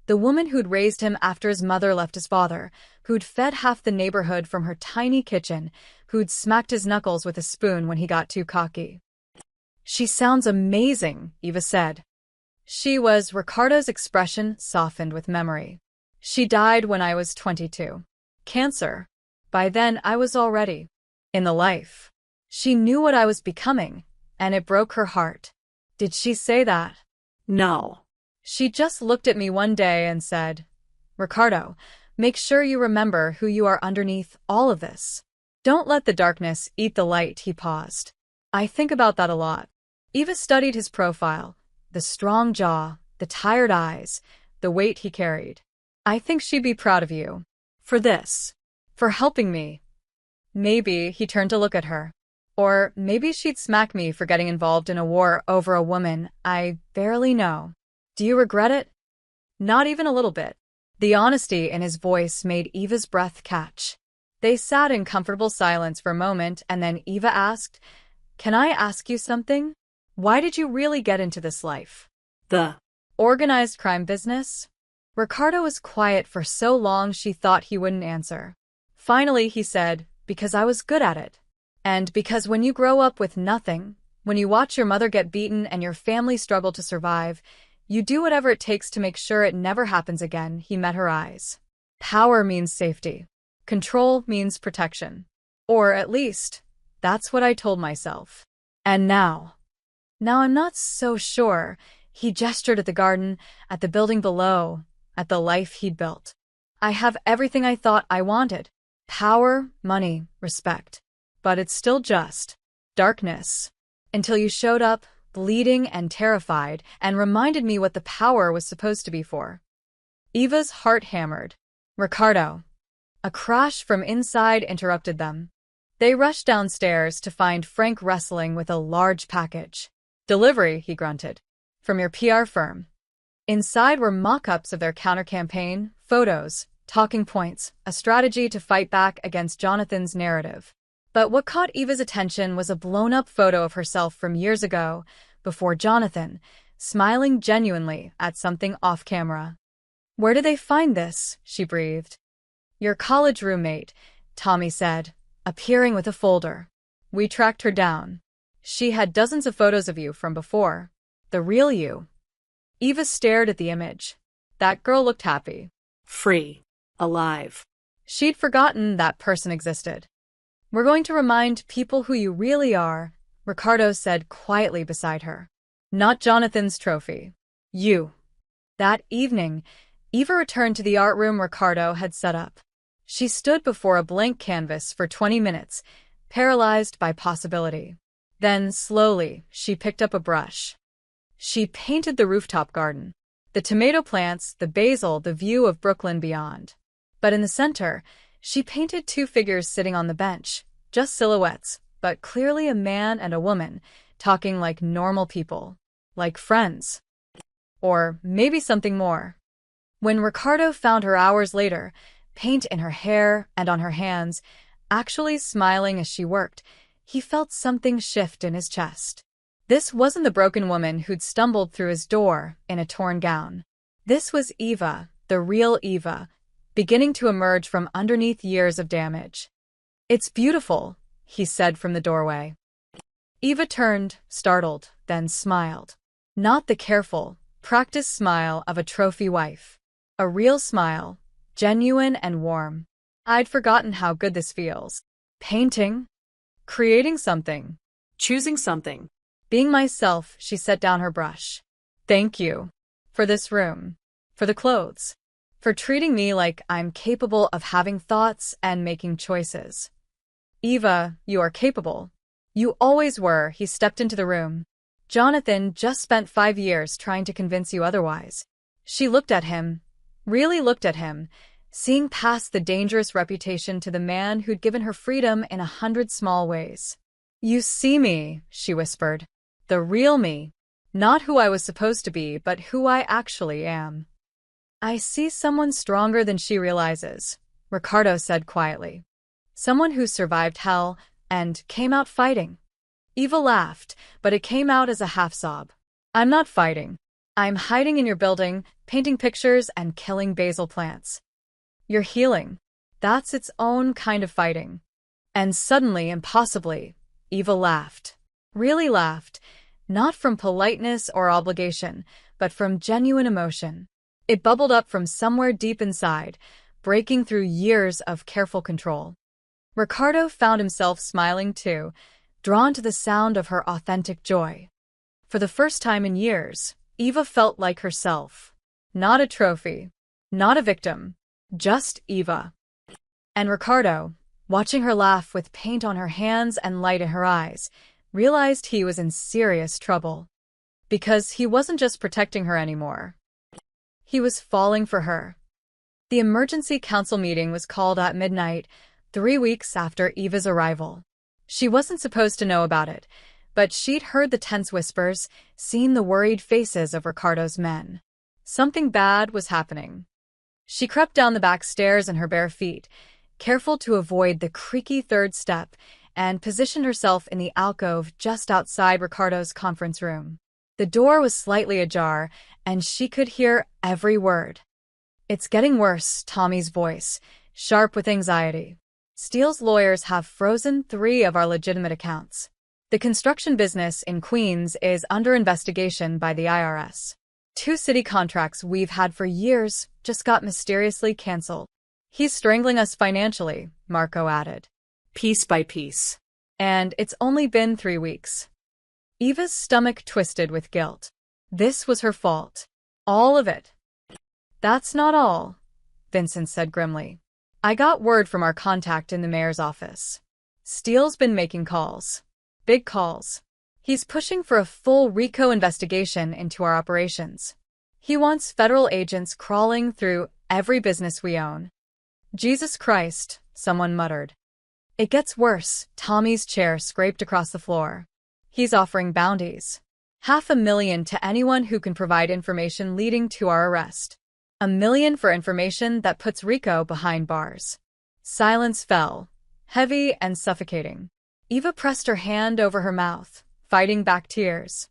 the woman who'd raised him after his mother left his father, who'd fed half the neighborhood from her tiny kitchen, who'd smacked his knuckles with a spoon when he got too cocky. She sounds amazing, Eva said. She was. Ricardo's expression softened with memory. She died when I was 22. Cancer. By then, I was already in the life. She knew what I was becoming, and it broke her heart. Did she say that? No. She just looked at me one day and said, Ricardo, make sure you remember who you are underneath all of this. Don't let the darkness eat the light. He paused. I think about that a lot. Eva studied his profile, the strong jaw, the tired eyes, the weight he carried. I think she'd be proud of you. For this. For helping me. Maybe he turned to look at her. Or maybe she'd smack me for getting involved in a war over a woman I barely know. Do you regret it? Not even a little bit. The honesty in his voice made Eva's breath catch. They sat in comfortable silence for a moment and then Eva asked, Can I ask you something? Why did you really get into this life? The organized crime business? Ricardo was quiet for so long she thought he wouldn't answer. Finally, he said, Because I was good at it. And because when you grow up with nothing, when you watch your mother get beaten and your family struggle to survive, you do whatever it takes to make sure it never happens again. He met her eyes. Power means safety. Control means protection. Or at least, that's what I told myself. And now I'm not so sure. He gestured at the garden, at the building below, at the life he'd built. I have everything I thought I wanted. Power, money, respect. But it's still just darkness. Until you showed up, bleeding and terrified, and reminded me what the power was supposed to be for. Eva's heart hammered. Ricardo, A crash from inside interrupted them. They rushed downstairs to find Frank wrestling with a large package. "Delivery," he grunted. "From your PR firm." Inside were mock-ups of their counter-campaign, photos, talking points, a strategy to fight back against Jonathan's narrative. But what caught Eva's attention was a blown-up photo of herself from years ago, before Jonathan, smiling genuinely at something off-camera. "Where did they find this?" she breathed. "Your college roommate," Tommy said, appearing with a folder. "We tracked her down. She had dozens of photos of you from before. The real you." Eva stared at the image. That girl looked happy. Free. Alive. She'd forgotten that person existed. "We're going to remind people who you really are," Ricardo said quietly beside her. "Not Jonathan's trophy. You." That evening, Eva returned to the art room Ricardo had set up. She stood before a blank canvas for 20 minutes, paralyzed by possibility. Then, slowly, she picked up a brush. She painted the rooftop garden, the tomato plants, the basil, the view of Brooklyn beyond. But in the center, she painted two figures sitting on the bench, just silhouettes, but clearly a man and a woman, talking like normal people, like friends. Or maybe something more. When Ricardo found her hours later, paint in her hair and on her hands, actually smiling as she worked, he felt something shift in his chest. This wasn't the broken woman who'd stumbled through his door in a torn gown. This was Eva, the real Eva, beginning to emerge from underneath years of damage. "It's beautiful," he said from the doorway. Eva turned, startled, then smiled. Not the careful, practiced smile of a trophy wife. A real smile, genuine and warm. "I'd forgotten how good this feels. Painting? Creating something. Choosing something." Being myself," she set down her brush. "Thank you. For this room. For the clothes. For treating me like I'm capable of having thoughts and making choices." "Eva, you are capable. You always were." He stepped into the room. "Jonathan just spent 5 years trying to convince you otherwise." She looked at him, really looked at him, seeing past the dangerous reputation to the man who'd given her freedom in 100 small ways. "You see me," she whispered. "The real me. Not who I was supposed to be, but who I actually am." "I see someone stronger than she realizes," Ricardo said quietly. "Someone who survived hell and came out fighting." Eva laughed, but it came out as a half-sob. "I'm not fighting. I'm hiding in your building, painting pictures and killing basil plants. You're healing. That's its own kind of fighting." And suddenly, impossibly, Eva laughed. Really laughed, not from politeness or obligation, but from genuine emotion. It bubbled up from somewhere deep inside, breaking through years of careful control. Ricardo found himself smiling too, drawn to the sound of her authentic joy. For the first time in years, Eva felt like herself. Not a trophy, not a victim, just Eva. And Ricardo, watching her laugh with paint on her hands and light in her eyes, realized he was in serious trouble. Because he wasn't just protecting her anymore. He was falling for her. The emergency council meeting was called at midnight, 3 weeks after Eva's arrival. She wasn't supposed to know about it, but she'd heard the tense whispers, seen the worried faces of Ricardo's men. Something bad was happening. She crept down the back stairs in her bare feet, careful to avoid the creaky third step, and positioned herself in the alcove just outside Ricardo's conference room. The door was slightly ajar, and she could hear every word. "It's getting worse," Tommy's voice, sharp with anxiety. "Steele's lawyers have frozen 3 of our legitimate accounts. The construction business in Queens is under investigation by the IRS. 2 city contracts we've had for years just got mysteriously canceled. He's strangling us financially," Marco added. Piece by piece. "And it's only been 3 weeks." Eva's stomach twisted with guilt. This was her fault. All of it. "That's not all," Vincent said grimly. "I got word from our contact in the mayor's office. Steele's been making calls. Big calls. He's pushing for a full RICO investigation into our operations. He wants federal agents crawling through every business we own. Jesus Christ, someone muttered. It gets worse. Tommy's chair scraped across the floor. He's offering bounties. $500,000 to anyone who can provide information leading to our arrest. $1 million for information that puts Rico behind bars. Silence fell, heavy and suffocating. Eva pressed her hand over her mouth, fighting back tears.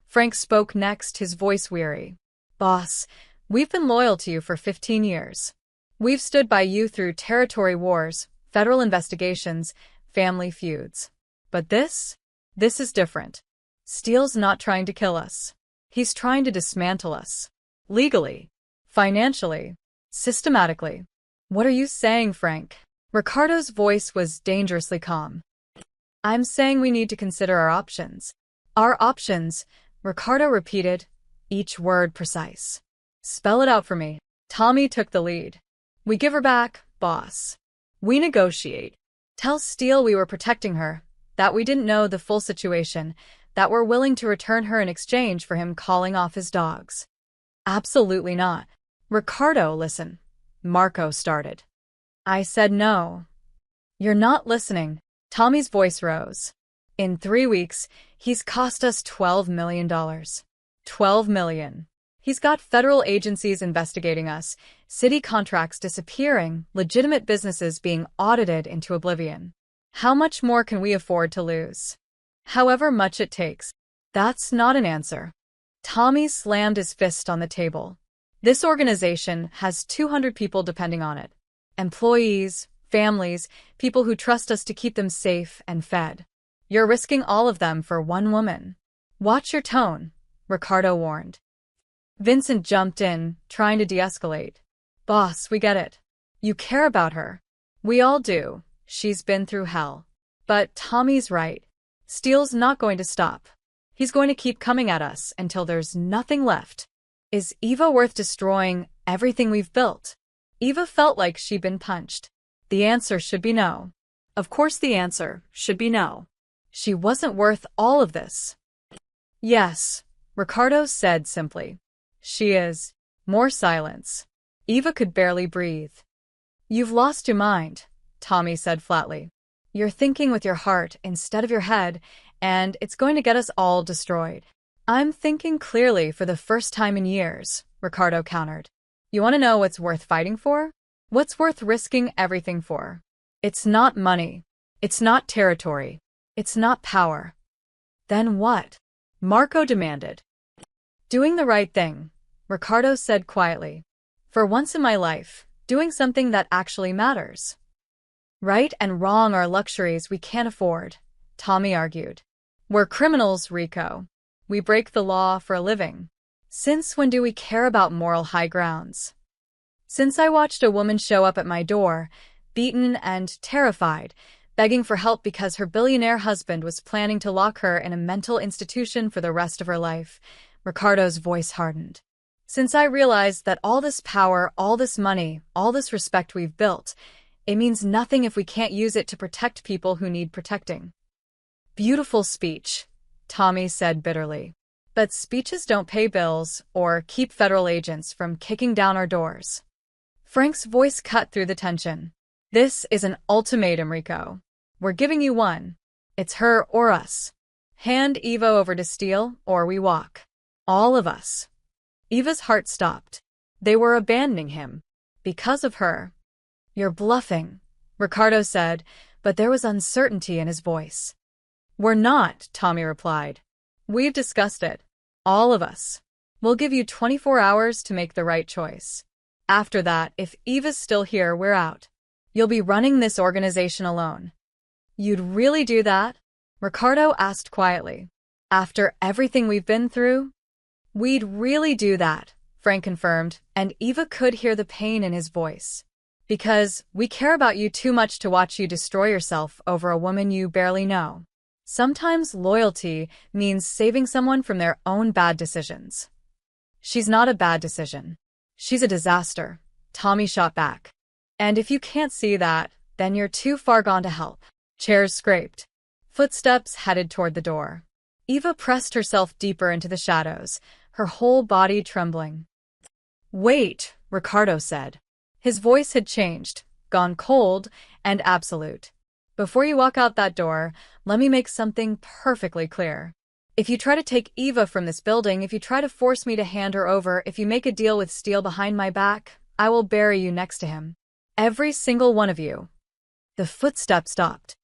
Frank spoke next, his voice weary. Boss, we've been loyal to you for 15 years. We've stood by you through territory wars, federal investigations, family feuds. But this is different. Steele's not trying to kill us. He's trying to dismantle us. Legally, financially, systematically. What are you saying, Frank? Ricardo's voice was dangerously calm. I'm saying we need to consider our options. Our options, Ricardo repeated, each word precise. Spell it out for me. Tommy took the lead. We give her back, boss. We negotiate. Tell Steele we were protecting her, that we didn't know the full situation, that we're willing to return her in exchange for him calling off his dogs. Absolutely not. Ricardo, listen. Marco started. I said no. You're not listening. Tommy's voice rose. In 3 weeks, he's cost us $12 million. $12 million. He's got federal agencies investigating us, city contracts disappearing, legitimate businesses being audited into oblivion. How much more can we afford to lose? However much it takes. That's not an answer. Tommy slammed his fist on the table. This organization has 200 people depending on it. Employees, families, people who trust us to keep them safe and fed. You're risking all of them for one woman. Watch your tone, Ricardo warned. Vincent jumped in, trying to de-escalate. Boss, we get it. You care about her. We all do. She's been through hell. But Tommy's right. Steele's not going to stop. He's going to keep coming at us until there's nothing left. Is Eva worth destroying everything we've built? Eva felt like she'd been punched. The answer should be no. Of course the answer should be no. She wasn't worth all of this. Yes, Ricardo said simply. She is. More silence. Eva could barely breathe. You've lost your mind, Tommy said flatly. You're thinking with your heart instead of your head, and it's going to get us all destroyed. I'm thinking clearly for the first time in years, Ricardo countered. You want to know what's worth fighting for? What's worth risking everything for? It's not money. It's not territory. It's not power. Then what? Marco demanded. Doing the right thing, Ricardo said quietly. For once in my life, doing something that actually matters. Right and wrong are luxuries we can't afford, Tommy argued. We're criminals, Rico. We break the law for a living. Since when do we care about moral high grounds? Since I watched a woman show up at my door, beaten and terrified, begging for help because her billionaire husband was planning to lock her in a mental institution for the rest of her life, Ricardo's voice hardened. Since I realized that all this power, all this money, all this respect we've built, it means nothing if we can't use it to protect people who need protecting. Beautiful speech, Tommy said bitterly. But speeches don't pay bills or keep federal agents from kicking down our doors. Frank's voice cut through the tension. This is an ultimatum, Rico. We're giving you one. It's her or us. Hand Eva over to Steele or we walk. All of us. Eva's heart stopped. They were abandoning him. Because of her. You're bluffing, Ricardo said, but there was uncertainty in his voice. We're not, Tommy replied. We've discussed it. All of us. We'll give you 24 hours to make the right choice. After that, if Eva's still here, we're out. You'll be running this organization alone. You'd really do that? Ricardo asked quietly. After everything we've been through? We'd really do that, Frank confirmed, and Eva could hear the pain in his voice. Because we care about you too much to watch you destroy yourself over a woman you barely know. Sometimes loyalty means saving someone from their own bad decisions. She's not a bad decision. She's a disaster, Tommy shot back. And if you can't see that, then you're too far gone to help. Chairs scraped. Footsteps headed toward the door. Eva pressed herself deeper into the shadows, her whole body trembling. Wait, Ricardo said. His voice had changed, gone cold and absolute. Before you walk out that door, let me make something perfectly clear. If you try to take Eva from this building, if you try to force me to hand her over, if you make a deal with Steele behind my back, I will bury you next to him. Every single one of you. The footsteps stopped.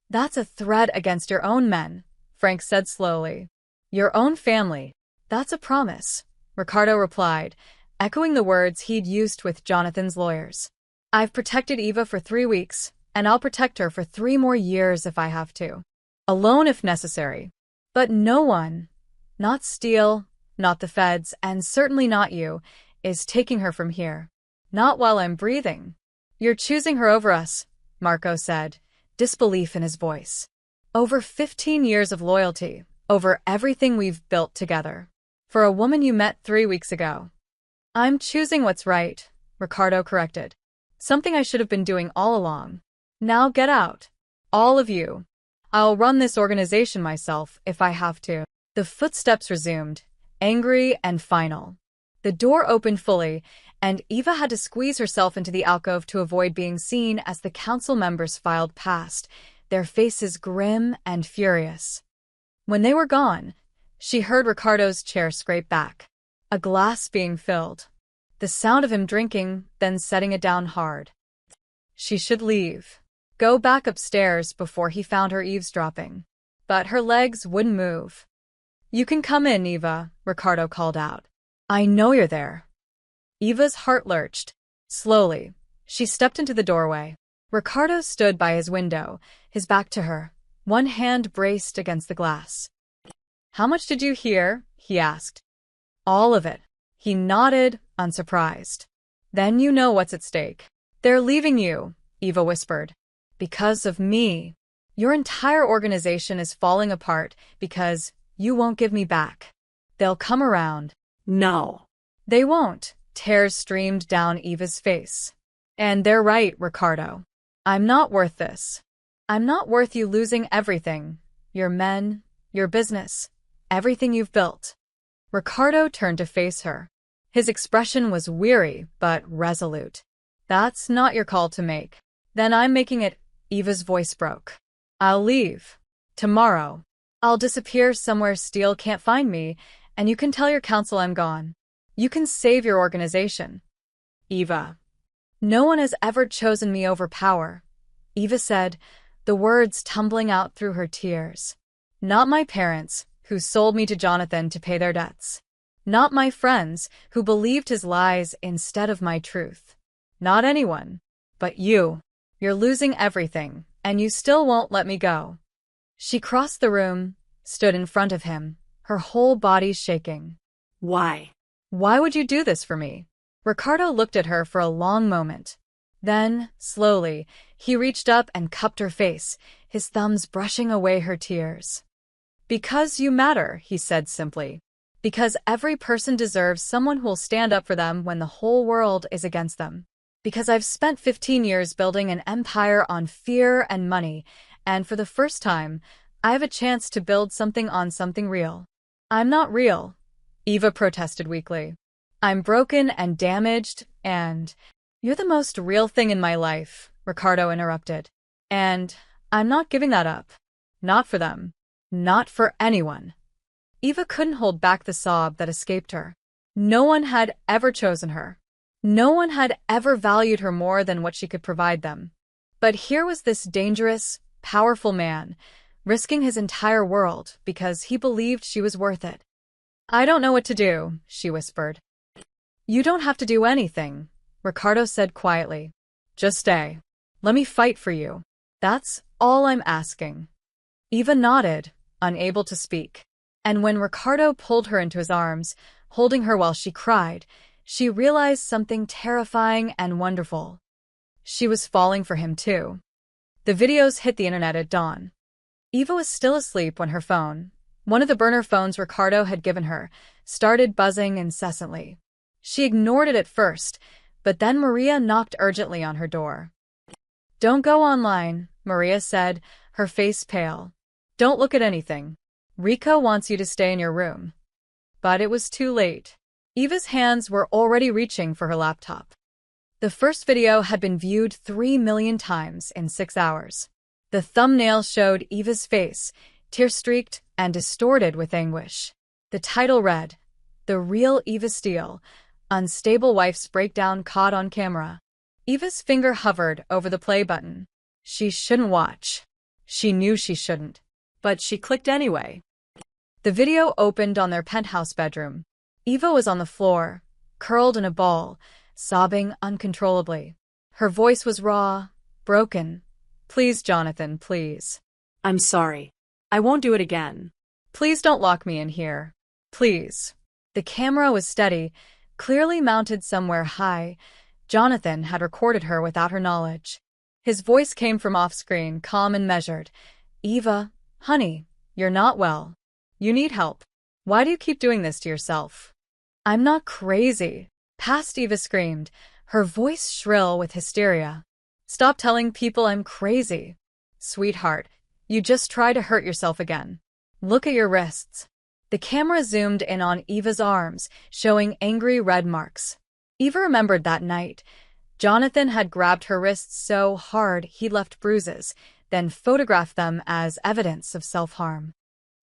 That's a threat against your own men, Frank said slowly. Your own family. That's a promise, Ricardo replied, echoing the words he'd used with Jonathan's lawyers. I've protected Eva for 3 weeks, and I'll protect her for 3 more years if I have to. Alone if necessary. But no one, not Steele, not the feds, and certainly not you, is taking her from here. Not while I'm breathing. You're choosing her over us, Marco said, disbelief in his voice. Over 15 years of loyalty, over everything we've built together. For a woman you met 3 weeks ago. I'm choosing what's right, Ricardo corrected. Something I should have been doing all along. Now get out. All of you. I'll run this organization myself if I have to. The footsteps resumed, angry and final. The door opened fully, and Eva had to squeeze herself into the alcove to avoid being seen as the council members filed past, their faces grim and furious. When they were gone, she heard Ricardo's chair scrape back, a glass being filled. The sound of him drinking, then setting it down hard. She should leave. Go back upstairs before he found her eavesdropping. But her legs wouldn't move. You can come in, Eva, Ricardo called out. I know you're there. Eva's heart lurched. Slowly, she stepped into the doorway. Ricardo stood by his window, his back to her, one hand braced against the glass. How much did you hear? He asked. All of it. He nodded, unsurprised. Then you know what's at stake. They're leaving you, Eva whispered. Because of me. Your entire organization is falling apart because you won't give me back. They'll come around. No. They won't. Tears streamed down Eva's face. And they're right, Ricardo. I'm not worth this. I'm not worth you losing everything. Your men, your business, everything you've built. Ricardo turned to face her. His expression was weary but resolute. That's not your call to make. Then I'm making it. Eva's voice broke. I'll leave. Tomorrow. I'll disappear somewhere Steele can't find me, and you can tell your council I'm gone. You can save your organization. Eva. No one has ever chosen me over power, Eva said, the words tumbling out through her tears. Not my parents, who sold me to Jonathan to pay their debts. Not my friends, who believed his lies instead of my truth. Not anyone. But you. You're losing everything, and you still won't let me go. She crossed the room, stood in front of him, her whole body shaking. Why? Why would you do this for me? Ricardo looked at her for a long moment. Then, slowly, he reached up and cupped her face, his thumbs brushing away her tears. Because you matter, he said simply. Because every person deserves someone who'll stand up for them when the whole world is against them. Because I've spent 15 years building an empire on fear and money, and for the first time, I have a chance to build something on something real. I'm not real, Eva protested weakly. I'm broken and damaged, and you're the most real thing in my life, Ricardo interrupted. And I'm not giving that up. Not for them. Not for anyone. Eva couldn't hold back the sob that escaped her. No one had ever chosen her. No one had ever valued her more than what she could provide them. But here was this dangerous, powerful man, risking his entire world because he believed she was worth it. I don't know what to do, she whispered. You don't have to do anything, Ricardo said quietly. Just stay. Let me fight for you. That's all I'm asking. Eva nodded, unable to speak. And when Ricardo pulled her into his arms, holding her while she cried, she realized something terrifying and wonderful. She was falling for him too. The videos hit the internet at dawn. Eva was still asleep when her phone, one of the burner phones Ricardo had given her, started buzzing incessantly. She ignored it at first, but then Maria knocked urgently on her door. Don't go online, Maria said, her face pale. Don't look at anything. Rico wants you to stay in your room. But it was too late. Eva's hands were already reaching for her laptop. The first video had been viewed 3 million times in 6 hours. The thumbnail showed Eva's face, tear-streaked and distorted with anguish. The title read, "The Real Eva Steele, Unstable Wife's Breakdown Caught on Camera." Eva's finger hovered over the play button. She shouldn't watch. She knew she shouldn't. But she clicked anyway. The video opened on their penthouse bedroom. Eva was on the floor, curled in a ball, sobbing uncontrollably. Her voice was raw, broken. "Please, Jonathan, please. I'm sorry. I won't do it again. Please don't lock me in here. Please." The camera was steady, clearly mounted somewhere high. Jonathan had recorded her without her knowledge. His voice came from off-screen, calm and measured. "Eva, honey, you're not well. You need help. Why do you keep doing this to yourself?" "I'm not crazy," past Eva screamed, her voice shrill with hysteria. "Stop telling people I'm crazy. Sweetheart, you just try to hurt yourself again. Look at your wrists." The camera zoomed in on Eva's arms, showing angry red marks. Eva remembered that night. Jonathan had grabbed her wrists so hard he left bruises, then photographed them as evidence of self-harm.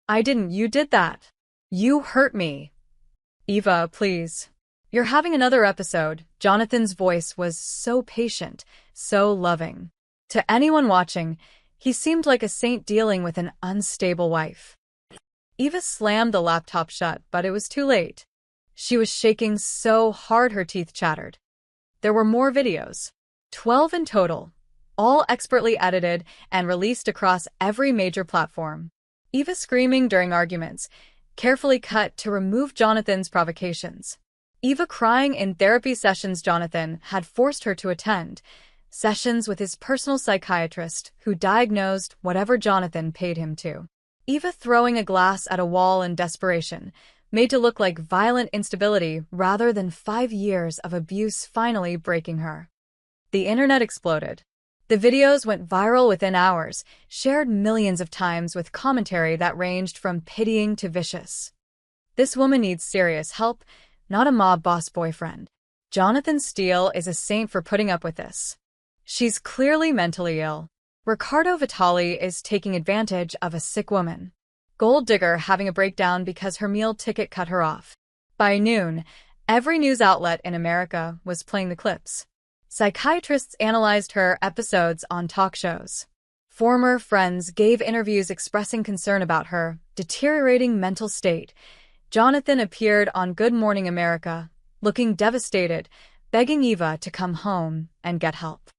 "I didn't, you did that. You hurt me. Eva, please. You're having another episode." Jonathan's voice was so patient, so loving. To anyone watching, he seemed like a saint dealing with an unstable wife. Eva slammed the laptop shut, but it was too late. She was shaking so hard her teeth chattered. There were more videos. 12 in total, all expertly edited and released across every major platform. Eva screaming during arguments, carefully cut to remove Jonathan's provocations. Eva crying in therapy sessions Jonathan had forced her to attend, sessions with his personal psychiatrist who diagnosed whatever Jonathan paid him to. Eva throwing a glass at a wall in desperation, made to look like violent instability rather than 5 years of abuse finally breaking her. The internet exploded. The videos went viral within hours, shared millions of times with commentary that ranged from pitying to vicious. "This woman needs serious help, not a mob boss boyfriend. Jonathan Steele is a saint for putting up with this. She's clearly mentally ill. Riccardo Vitale is taking advantage of a sick woman. Gold digger having a breakdown because her meal ticket cut her off." By noon, every news outlet in America was playing the clips. Psychiatrists analyzed her episodes on talk shows. Former friends gave interviews expressing concern about her deteriorating mental state. Jonathan appeared on Good Morning America, looking devastated, begging Eva to come home and get help.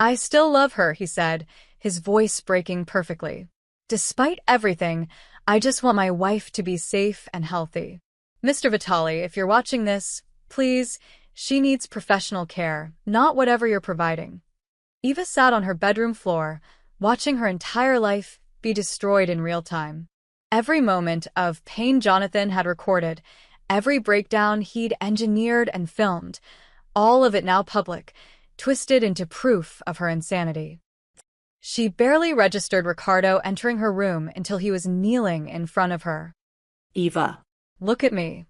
"I still love her," he said, his voice breaking perfectly. "Despite everything, I just want my wife to be safe and healthy. Mr. Vitale, if you're watching this, please, she needs professional care, not whatever you're providing." Eva sat on her bedroom floor, watching her entire life be destroyed in real time. Every moment of pain Jonathan had recorded, every breakdown he'd engineered and filmed, all of it now public, twisted into proof of her insanity. She barely registered Riccardo entering her room until he was kneeling in front of her. "Eva. Look at me."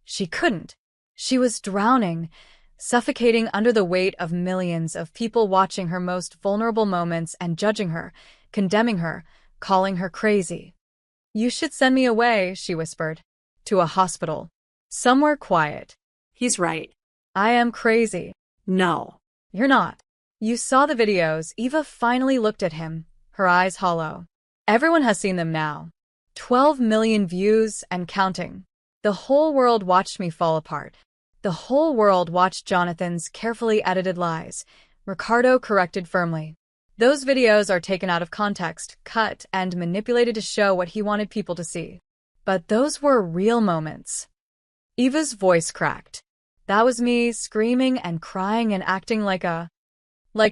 She couldn't. She was drowning, suffocating under the weight of millions of people watching her most vulnerable moments and judging her, condemning her, calling her crazy. "You should send me away," she whispered. "To a hospital. Somewhere quiet." He's right. "I am crazy." No. "You're not." "You saw the videos." Eva finally looked at him, her eyes hollow. "Everyone has seen them now. 12 million views and counting. The whole world watched me fall apart. The whole world watched Jonathan's carefully edited lies," Riccardo corrected firmly. "Those videos are taken out of context, cut, and manipulated to show what he wanted people to see. But those were real moments." Eva's voice cracked. "That was me, screaming and crying and acting like a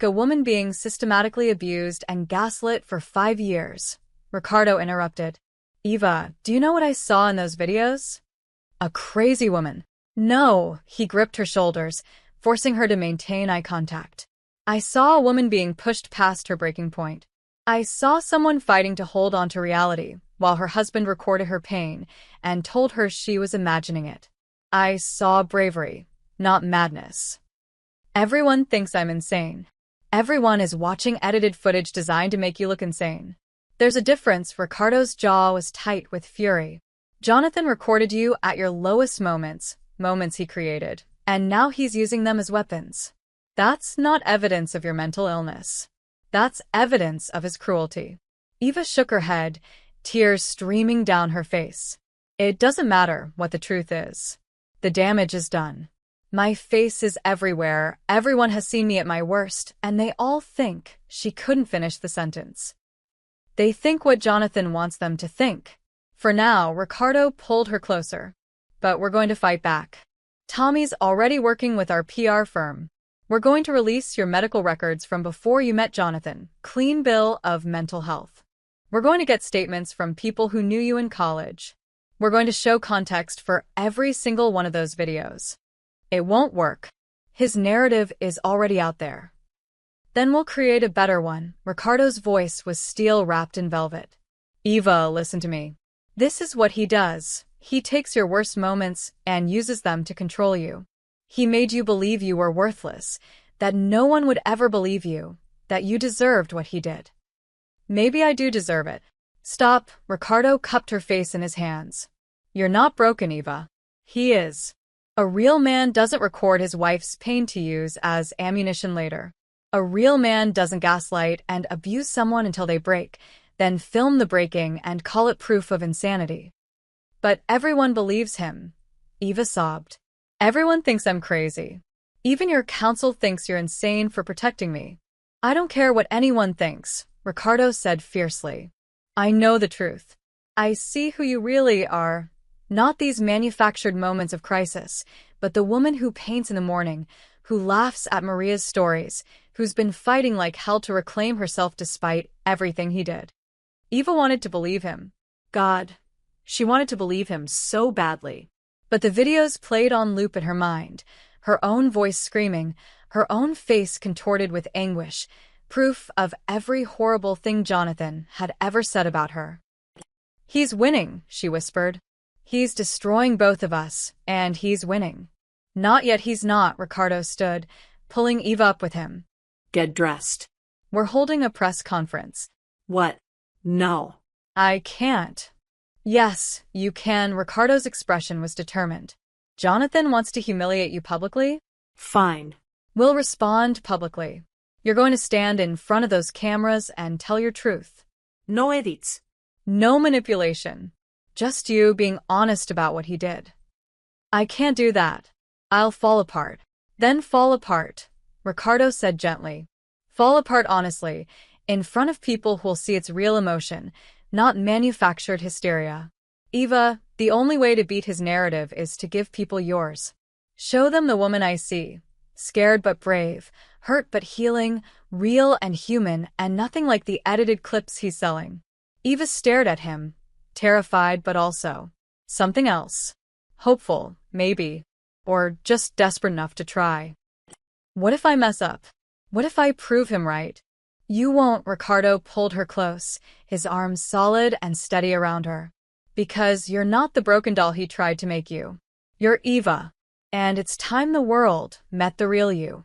woman being systematically abused and gaslit for 5 years. Riccardo interrupted. "Eva, do you know what I saw in those videos? A crazy woman." "No," he gripped her shoulders, forcing her to maintain eye contact. "I saw a woman being pushed past her breaking point. I saw someone fighting to hold on to reality, while her husband recorded her pain and told her she was imagining it. I saw bravery, not madness." Everyone thinks I'm insane. Everyone is watching edited footage designed to make you look insane. There's a difference. Ricardo's jaw was tight with fury. Jonathan recorded you at your lowest moments, moments he created, and now he's using them as weapons. That's not evidence of your mental illness. That's evidence of his cruelty. Eva shook her head, tears streaming down her face. It doesn't matter what the truth is. The damage is done. My face is everywhere, everyone has seen me at my worst, and they all think she couldn't finish the sentence. They think what Jonathan wants them to think. For now, Ricardo pulled her closer. But we're going to fight back. Tommy's already working with our PR firm. We're going to release your medical records from before you met Jonathan, clean bill of mental health. We're going to get statements from people who knew you in college. We're going to show context for every single one of those videos. It won't work. His narrative is already out there. Then we'll create a better one. Ricardo's voice was steel wrapped in velvet. Eva, listen to me. This is what he does. He takes your worst moments and uses them to control you. He made you believe you were worthless, that no one would ever believe you, that you deserved what he did. Maybe I do deserve it. Stop. Ricardo cupped her face in his hands. You're not broken, Eva. He is. A real man doesn't record his wife's pain to use as ammunition later. A real man doesn't gaslight and abuse someone until they break, then film the breaking and call it proof of insanity. But everyone believes him. Eva sobbed. Everyone thinks I'm crazy. Even your counsel thinks you're insane for protecting me. I don't care what anyone thinks, Ricardo said fiercely. I know the truth. I see who you really are. Not these manufactured moments of crisis, but the woman who paints in the morning, who laughs at Maria's stories, who's been fighting like hell to reclaim herself despite everything he did. Eva wanted to believe him. God, she wanted to believe him so badly. But the videos played on loop in her mind, her own voice screaming, her own face contorted with anguish, proof of every horrible thing Jonathan had ever said about her. He's winning, she whispered. He's destroying both of us, and he's winning. Not yet, he's not. Ricardo stood, pulling Eva up with him. Get dressed. We're holding a press conference. What? No. I can't. Yes, you can. Ricardo's expression was determined. Jonathan wants to humiliate you publicly? Fine. We'll respond publicly. You're going to stand in front of those cameras and tell your truth. No edits. No manipulation. Just you being honest about what he did. I can't do that. I'll fall apart. Then fall apart, Ricardo said gently. Fall apart honestly, in front of people who'll see its real emotion, not manufactured hysteria. Eva, the only way to beat his narrative is to give people yours. Show them the woman I see. Scared but brave, hurt but healing, real and human, and nothing like the edited clips he's selling. Eva stared at him, terrified but also something else. Hopeful, maybe, or just desperate enough to try. What if I mess up? What if I prove him right? You won't. Ricardo pulled her close, his arms solid and steady around her. Because you're not the broken doll he tried to make you. You're Eva. And it's time the world met the real you.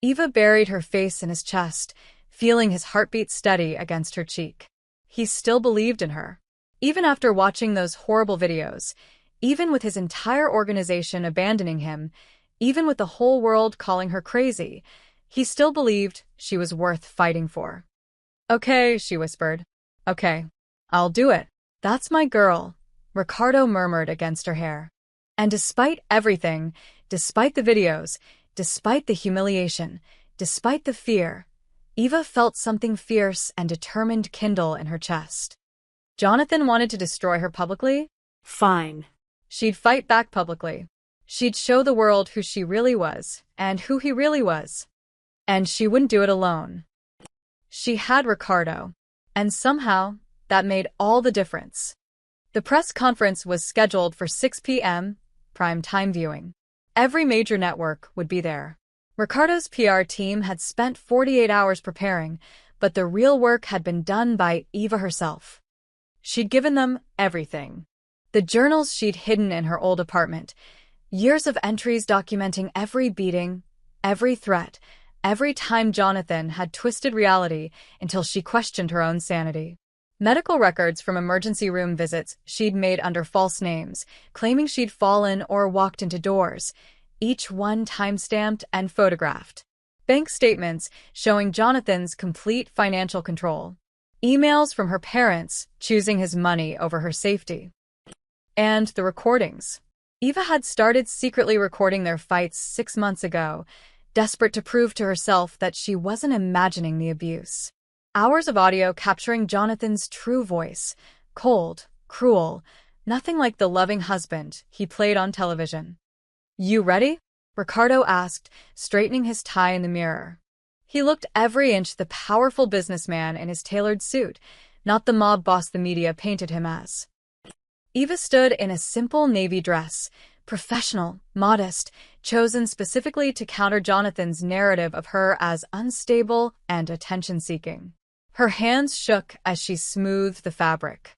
Eva buried her face in his chest, feeling his heartbeat steady against her cheek. He still believed in her. Even after watching those horrible videos, even with his entire organization abandoning him, even with the whole world calling her crazy, he still believed she was worth fighting for. Okay, she whispered. Okay, I'll do it. That's my girl, Ricardo murmured against her hair. And despite everything, despite the videos, despite the humiliation, despite the fear, Eva felt something fierce and determined kindle in her chest. Jonathan wanted to destroy her publicly? Fine. She'd fight back publicly. She'd show the world who she really was, and who he really was. And she wouldn't do it alone. She had Ricardo. And somehow, that made all the difference. The press conference was scheduled for 6 p.m., prime time viewing. Every major network would be there. Ricardo's PR team had spent 48 hours preparing, but the real work had been done by Eva herself. She'd given them everything. The journals she'd hidden in her old apartment, years of entries documenting every beating, every threat, every time Jonathan had twisted reality until she questioned her own sanity. Medical records from emergency room visits she'd made under false names, claiming she'd fallen or walked into doors, each one timestamped and photographed. Bank statements showing Jonathan's complete financial control. Emails from her parents choosing his money over her safety. And the recordings. Eva had started secretly recording their fights 6 months ago, desperate to prove to herself that she wasn't imagining the abuse. Hours of audio capturing Jonathan's true voice, cold, cruel, nothing like the loving husband he played on television. "You ready?" Ricardo asked, straightening his tie in the mirror. He looked every inch the powerful businessman in his tailored suit, not the mob boss the media painted him as. Eva stood in a simple navy dress, professional, modest, chosen specifically to counter Jonathan's narrative of her as unstable and attention-seeking. Her hands shook as she smoothed the fabric.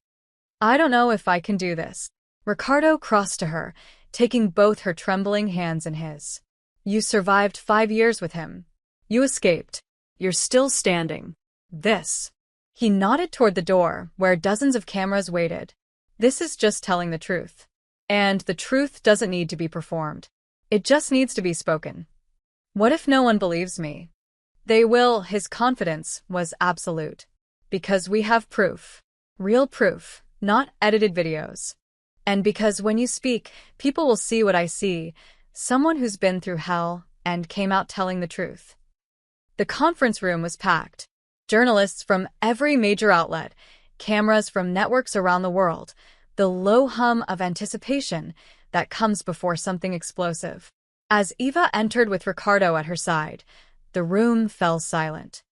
"I don't know if I can do this." Ricardo crossed to her, taking both her trembling hands in his. "You survived 5 years with him. You escaped. You're still standing. This." He nodded toward the door, where dozens of cameras waited. "This is just telling the truth. And the truth doesn't need to be performed. It just needs to be spoken. What if no one believes me?" "They will." His confidence was absolute. "Because we have proof. Real proof, not edited videos. And because when you speak, people will see what I see, someone who's been through hell and came out telling the truth." The conference room was packed. Journalists from every major outlet, cameras from networks around the world, the low hum of anticipation that comes before something explosive. As Eva entered with Ricardo at her side, the room fell silent.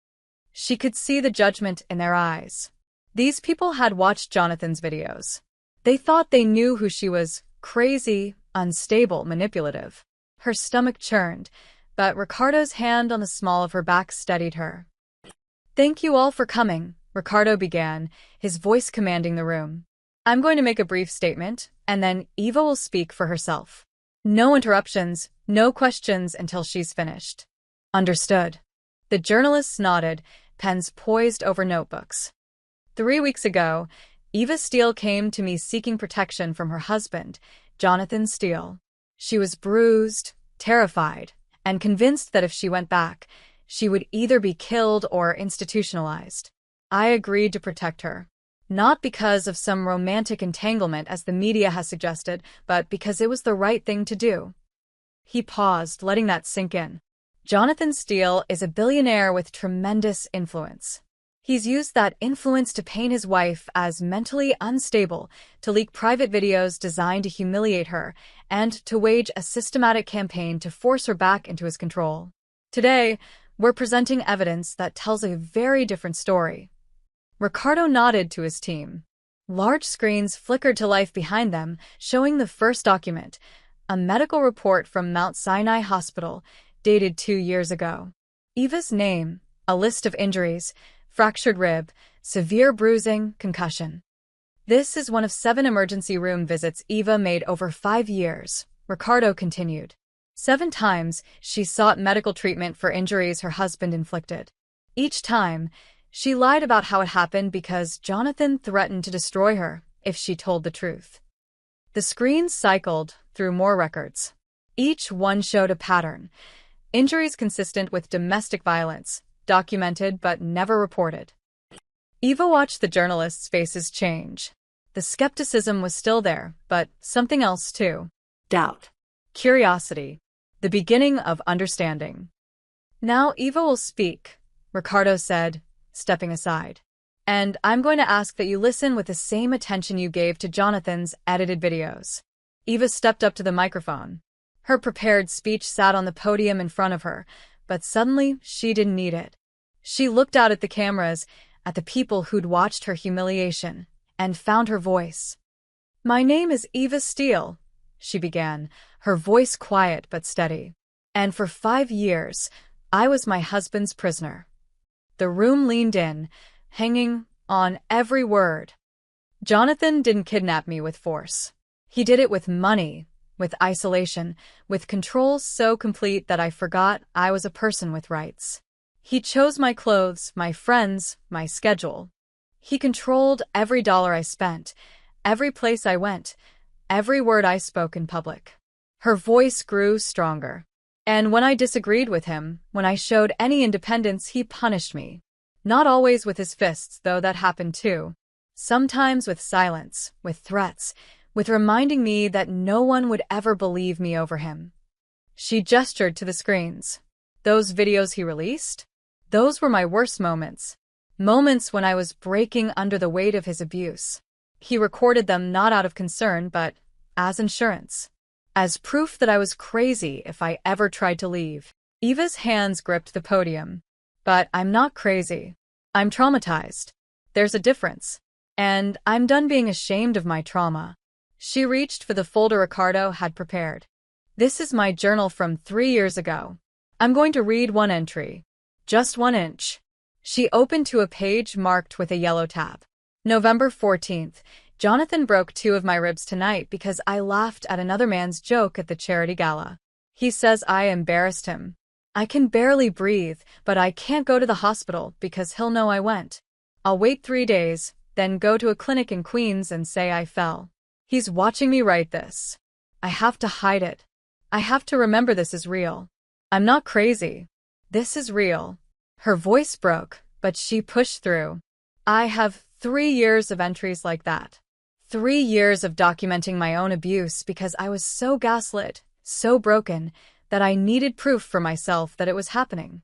She could see the judgment in their eyes. These people had watched Jonathan's videos. They thought they knew who she was: crazy, unstable, manipulative. Her stomach churned, but Ricardo's hand on the small of her back steadied her. "Thank you all for coming," Ricardo began, his voice commanding the room. "I'm going to make a brief statement, and then Eva will speak for herself. No interruptions, no questions until she's finished." "Understood." The journalists nodded, pens poised over notebooks. 3 weeks ago, Eva Steele came to me seeking protection from her husband, Jonathan Steele. She was bruised, terrified, and convinced that if she went back, she would either be killed or institutionalized. I agreed to protect her. Not because of some romantic entanglement as the media has suggested, but because it was the right thing to do. He paused, letting that sink in. Jonathan Steele is a billionaire with tremendous influence. He's used that influence to paint his wife as mentally unstable, to leak private videos designed to humiliate her, and to wage a systematic campaign to force her back into his control. Today, we're presenting evidence that tells a very different story. Ricardo nodded to his team. Large screens flickered to life behind them, showing the first document, a medical report from Mount Sinai Hospital, dated 2 years ago. Eva's name, a list of injuries: fractured rib, severe bruising, concussion. "This is one of 7 emergency room visits Eva made over 5 years," Ricardo continued. 7 times, she sought medical treatment for injuries her husband inflicted. Each time, she lied about how it happened because Jonathan threatened to destroy her if she told the truth. The screens cycled through more records. Each one showed a pattern: injuries consistent with domestic violence, documented but never reported. Eva watched the journalists' faces change. The skepticism was still there, but something else too. Doubt. Curiosity. The beginning of understanding. "Now Eva will speak," Ricardo said, stepping aside. "And I'm going to ask that you listen with the same attention you gave to Jonathan's edited videos." Eva stepped up to the microphone. Her prepared speech sat on the podium in front of her, but suddenly she didn't need it. She looked out at the cameras, at the people who'd watched her humiliation, and found her voice. "My name is Eva Steele," she began, her voice quiet but steady. "And for 5 years, I was my husband's prisoner." The room leaned in, hanging on every word. "Jonathan didn't kidnap me with force. He did it with money, with isolation, with control so complete that I forgot I was a person with rights. He chose my clothes, my friends, my schedule. He controlled every dollar I spent, every place I went, every word I spoke in public. Her voice grew stronger. And when I disagreed with him, when I showed any independence, he punished me. Not always with his fists, though that happened too. Sometimes with silence, with threats, with reminding me that no one would ever believe me over him. She gestured to the screens. Those videos he released? Those were my worst moments. Moments when I was breaking under the weight of his abuse. He recorded them not out of concern, but as insurance. As proof that I was crazy if I ever tried to leave. Eva's hands gripped the podium. But I'm not crazy. I'm traumatized. There's a difference. And I'm done being ashamed of my trauma. She reached for the folder Ricardo had prepared. This is my journal from 3 years ago. I'm going to read one entry. Just 1 inch. She opened to a page marked with a yellow tab. November 14th. Jonathan broke 2 of my ribs tonight because I laughed at another man's joke at the charity gala. He says I embarrassed him. I can barely breathe, but I can't go to the hospital because he'll know I went. I'll wait 3 days, then go to a clinic in Queens and say I fell. He's watching me write this. I have to hide it. I have to remember this is real. I'm not crazy. This is real. Her voice broke, but she pushed through. I have 3 years of entries like that. 3 years of documenting my own abuse because I was so gaslit, so broken, that I needed proof for myself that it was happening.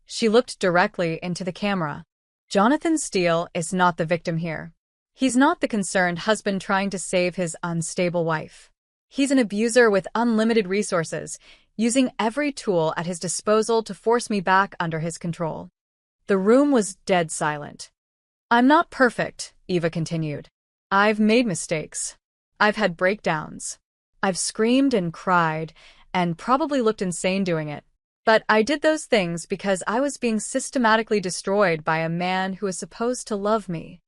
She looked directly into the camera. Jonathan Steele is not the victim here. He's not the concerned husband trying to save his unstable wife. He's an abuser with unlimited resources, using every tool at his disposal to force me back under his control. The room was dead silent. I'm not perfect, Eva continued. I've made mistakes. I've had breakdowns. I've screamed and cried, and probably looked insane doing it. But I did those things because I was being systematically destroyed by a man who is supposed to love me.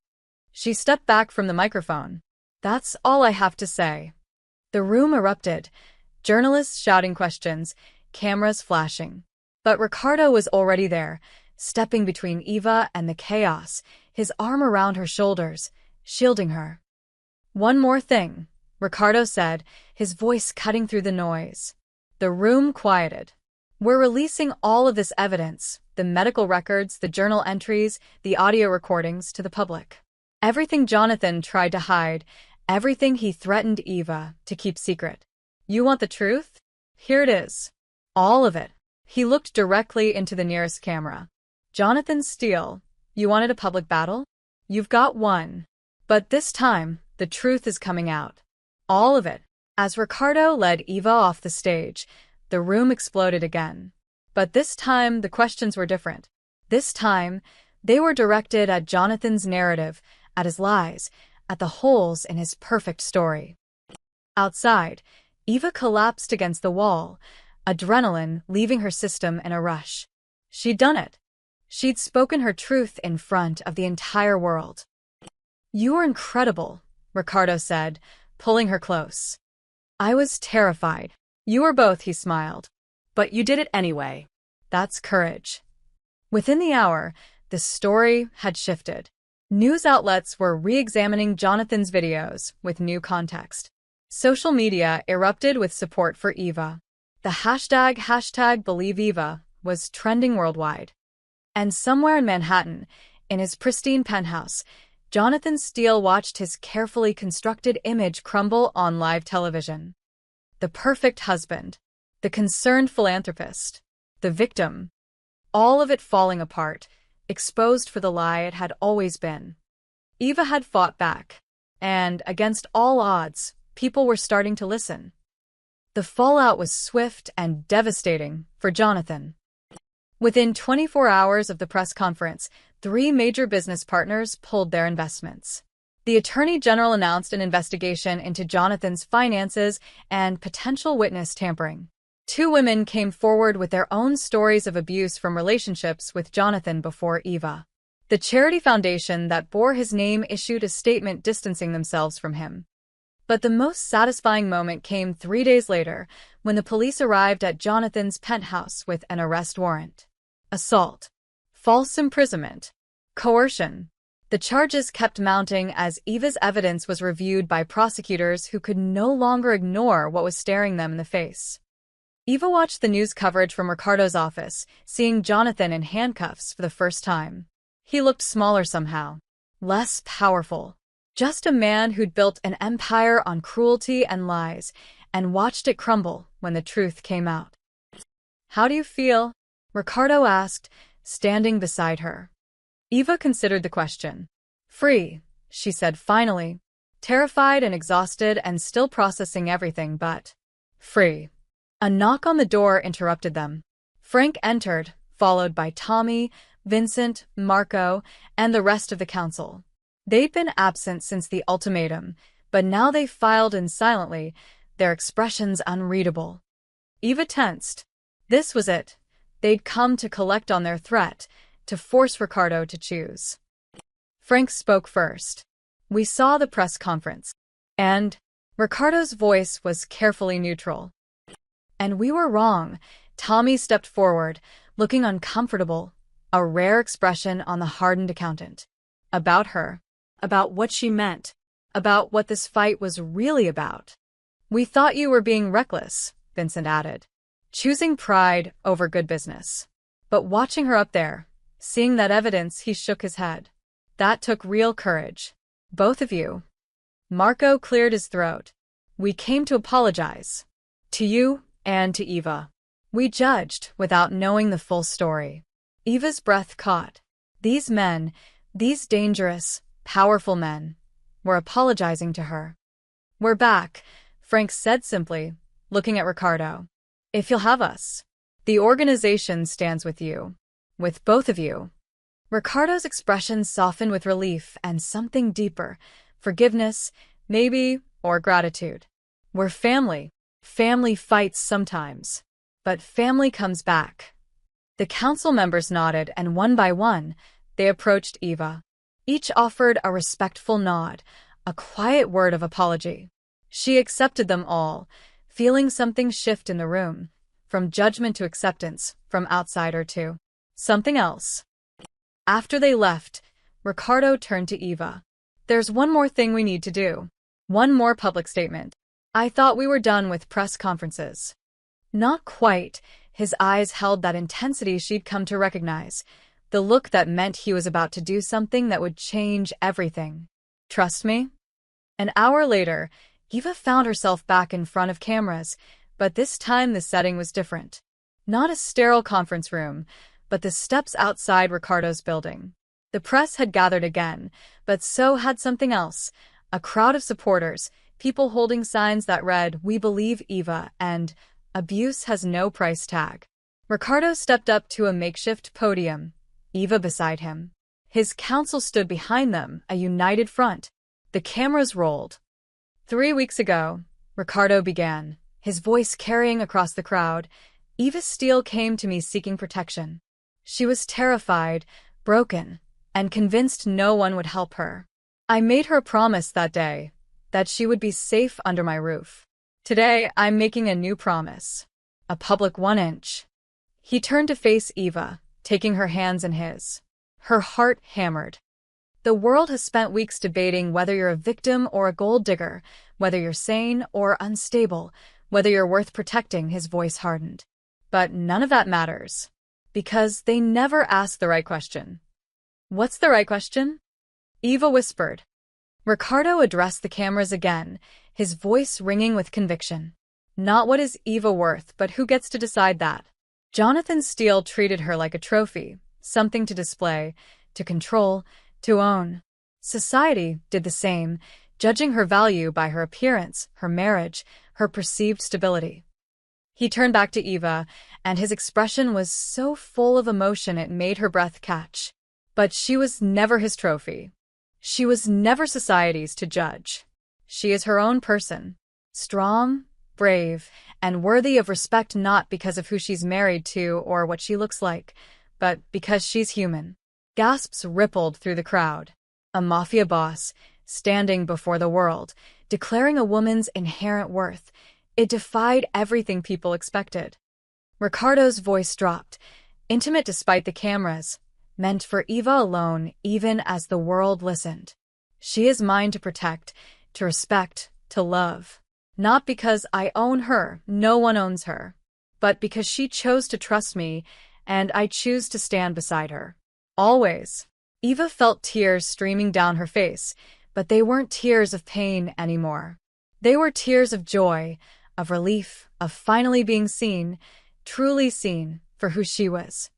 She stepped back from the microphone. That's all I have to say. The room erupted, journalists shouting questions, cameras flashing. But Ricardo was already there, stepping between Eva and the chaos, his arm around her shoulders, shielding her. One more thing, Ricardo said, his voice cutting through the noise. The room quieted. We're releasing all of this evidence, the medical records, the journal entries, the audio recordings, to the public. Everything Jonathan tried to hide, everything he threatened Eva to keep secret. You want the truth? Here it is. All of it. He looked directly into the nearest camera. Jonathan Steele, you wanted a public battle? You've got one. But this time, the truth is coming out. All of it. As Ricardo led Eva off the stage, the room exploded again. But this time, the questions were different. This time, they were directed at Jonathan's narrative, at his lies, at the holes in his perfect story. Outside, Eva collapsed against the wall, adrenaline leaving her system in a rush. She'd done it. She'd spoken her truth in front of the entire world. You were incredible, Ricardo said, pulling her close. I was terrified. You were both, he smiled. But you did it anyway. That's courage. Within the hour, the story had shifted. News outlets were re-examining Jonathan's videos with new context. Social media erupted with support for Eva. The hashtag #BelieveEva was trending worldwide. And somewhere in Manhattan, in his pristine penthouse, Jonathan Steele watched his carefully constructed image crumble on live television. The perfect husband, the concerned philanthropist, the victim, all of it falling apart, exposed for the lie it had always been. Eva had fought back, and, against all odds, people were starting to listen. The fallout was swift and devastating for Jonathan. Within 24 hours of the press conference, 3 major business partners pulled their investments. The Attorney General announced an investigation into Jonathan's finances and potential witness tampering. 2 women came forward with their own stories of abuse from relationships with Jonathan before Eva. The charity foundation that bore his name issued a statement distancing themselves from him. But the most satisfying moment came 3 days later, when the police arrived at Jonathan's penthouse with an arrest warrant. Assault, false imprisonment, coercion. The charges kept mounting as Eva's evidence was reviewed by prosecutors who could no longer ignore what was staring them in the face. Eva watched the news coverage from Ricardo's office, seeing Jonathan in handcuffs for the first time. He looked smaller somehow, less powerful. Just a man who'd built an empire on cruelty and lies, and watched it crumble when the truth came out. "How do you feel?" Ricardo asked, standing beside her. Eva considered the question. "Free," she said finally, terrified and exhausted and still processing everything, but free. A knock on the door interrupted them. Frank entered, followed by Tommy, Vincent, Marco, and the rest of the council. They'd been absent since the ultimatum, but now they filed in silently, their expressions unreadable. Eva tensed. This was it. They'd come to collect on their threat, to force Ricardo to choose. Frank spoke first. "We saw the press conference. And..." Ricardo's voice was carefully neutral. "And we were wrong." Tommy stepped forward, looking uncomfortable, a rare expression on the hardened accountant. "About her. About what she meant. About what this fight was really about." "We thought you were being reckless," Vincent added, choosing pride over good business. But watching her up there, seeing that evidence, he shook his head. "That took real courage. Both of you." Marco cleared his throat. "We came to apologize. To you and to Eva. We judged without knowing the full story." Eva's breath caught. These men, these dangerous, powerful men, were apologizing to her. "We're back," Frank said simply, looking at Ricardo. "If you'll have us. The organization stands with you. With both of you." Ricardo's expression softened with relief and something deeper. Forgiveness, maybe, or gratitude. "We're family. Family fights sometimes. But family comes back." The council members nodded, and one by one, they approached Eva. Each offered a respectful nod, a quiet word of apology. She accepted them all, feeling something shift in the room, from judgment to acceptance, from outsider to something else. After they left, Ricardo turned to Eva. "There's one more thing we need to do. One more public statement. I thought we were done with press conferences." Not quite. His eyes held that intensity she'd come to recognize, the look that meant he was about to do something that would change everything. "Trust me?" An hour later, Eva found herself back in front of cameras, but this time the setting was different. Not a sterile conference room, but the steps outside Ricardo's building. The press had gathered again, but so had something else. A crowd of supporters, people holding signs that read, "We believe Eva," and "Abuse has no price tag." Ricardo stepped up to a makeshift podium, Eva beside him. His council stood behind them, a united front. The cameras rolled. "3 weeks ago," Ricardo began, his voice carrying across the crowd, "Eva Steele came to me seeking protection. She was terrified, broken, and convinced no one would help her. I made her a promise that day, that she would be safe under my roof. Today, I'm making a new promise. A public 1-inch." He turned to face Eva, taking her hands in his. Her heart hammered. "The world has spent weeks debating whether you're a victim or a gold digger, whether you're sane or unstable, whether you're worth protecting," his voice hardened. "But none of that matters. Because they never ask the right question." "What's the right question?" Eva whispered. Ricardo addressed the cameras again, his voice ringing with conviction. "Not what is Eva worth, but who gets to decide that?" Jonathan Steele treated her like a trophy, something to display, to control, to own. Society did the same, judging her value by her appearance, her marriage, her perceived stability. He turned back to Eva, and his expression was so full of emotion it made her breath catch. But she was never his trophy. She was never society's to judge. She is her own person, strong, brave, and worthy of respect, not because of who she's married to or what she looks like, but because she's human. Gasps rippled through the crowd. A mafia boss, standing before the world, declaring a woman's inherent worth. It defied everything people expected. Ricardo's voice dropped, intimate despite the cameras, meant for Eva alone, even as the world listened. She is mine to protect, to respect, to love. Not because I own her, no one owns her, but because she chose to trust me, and I choose to stand beside her. Always. Eva felt tears streaming down her face, but they weren't tears of pain anymore. They were tears of joy, of relief, of finally being seen, truly seen, for who she was.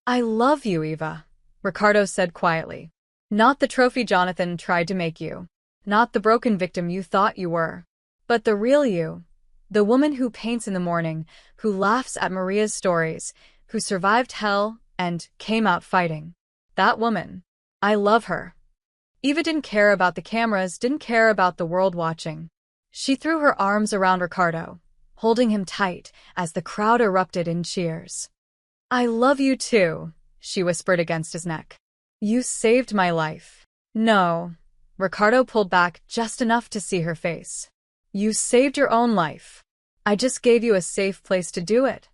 I love you, Eva, Ricardo said quietly. Not the trophy Jonathan tried to make you. Not the broken victim you thought you were. But the real you. The woman who paints in the morning, who laughs at Maria's stories, who survived hell and came out fighting. That woman. I love her. Eva didn't care about the cameras, didn't care about the world watching. She threw her arms around Ricardo, holding him tight as the crowd erupted in cheers. I love you too, she whispered against his neck. You saved my life. No. Ricardo pulled back just enough to see her face. You saved your own life. I just gave you a safe place to do it.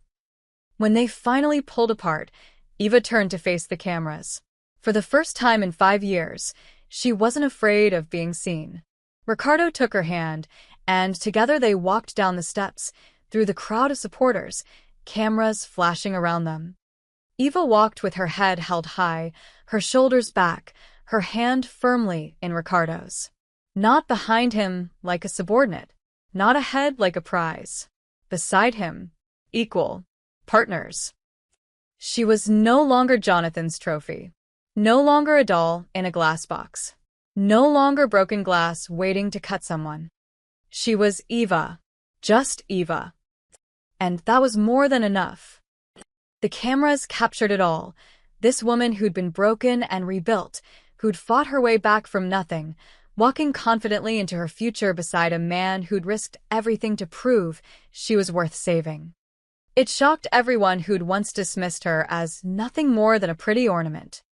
When they finally pulled apart, Eva turned to face the cameras. For the first time in 5 years, she wasn't afraid of being seen. Ricardo took her hand, and together they walked down the steps, through the crowd of supporters, cameras flashing around them. Eva walked with her head held high, her shoulders back, her hand firmly in Ricardo's. Not behind him like a subordinate, not ahead like a prize. Beside him, equal, partners. She was no longer Jonathan's trophy. No longer a doll in a glass box. No longer broken glass waiting to cut someone. She was Eva. Just Eva. And that was more than enough. The cameras captured it all. This woman who'd been broken and rebuilt, who'd fought her way back from nothing, walking confidently into her future beside a man who'd risked everything to prove she was worth saving. It shocked everyone who'd once dismissed her as nothing more than a pretty ornament.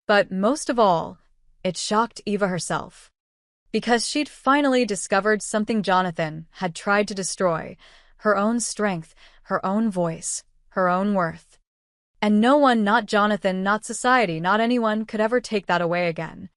But most of all, it shocked Eva herself. Because she'd finally discovered something Jonathan had tried to destroy, her own strength, her own voice, her own worth. And no one, not Jonathan, not society, not anyone, could ever take that away again.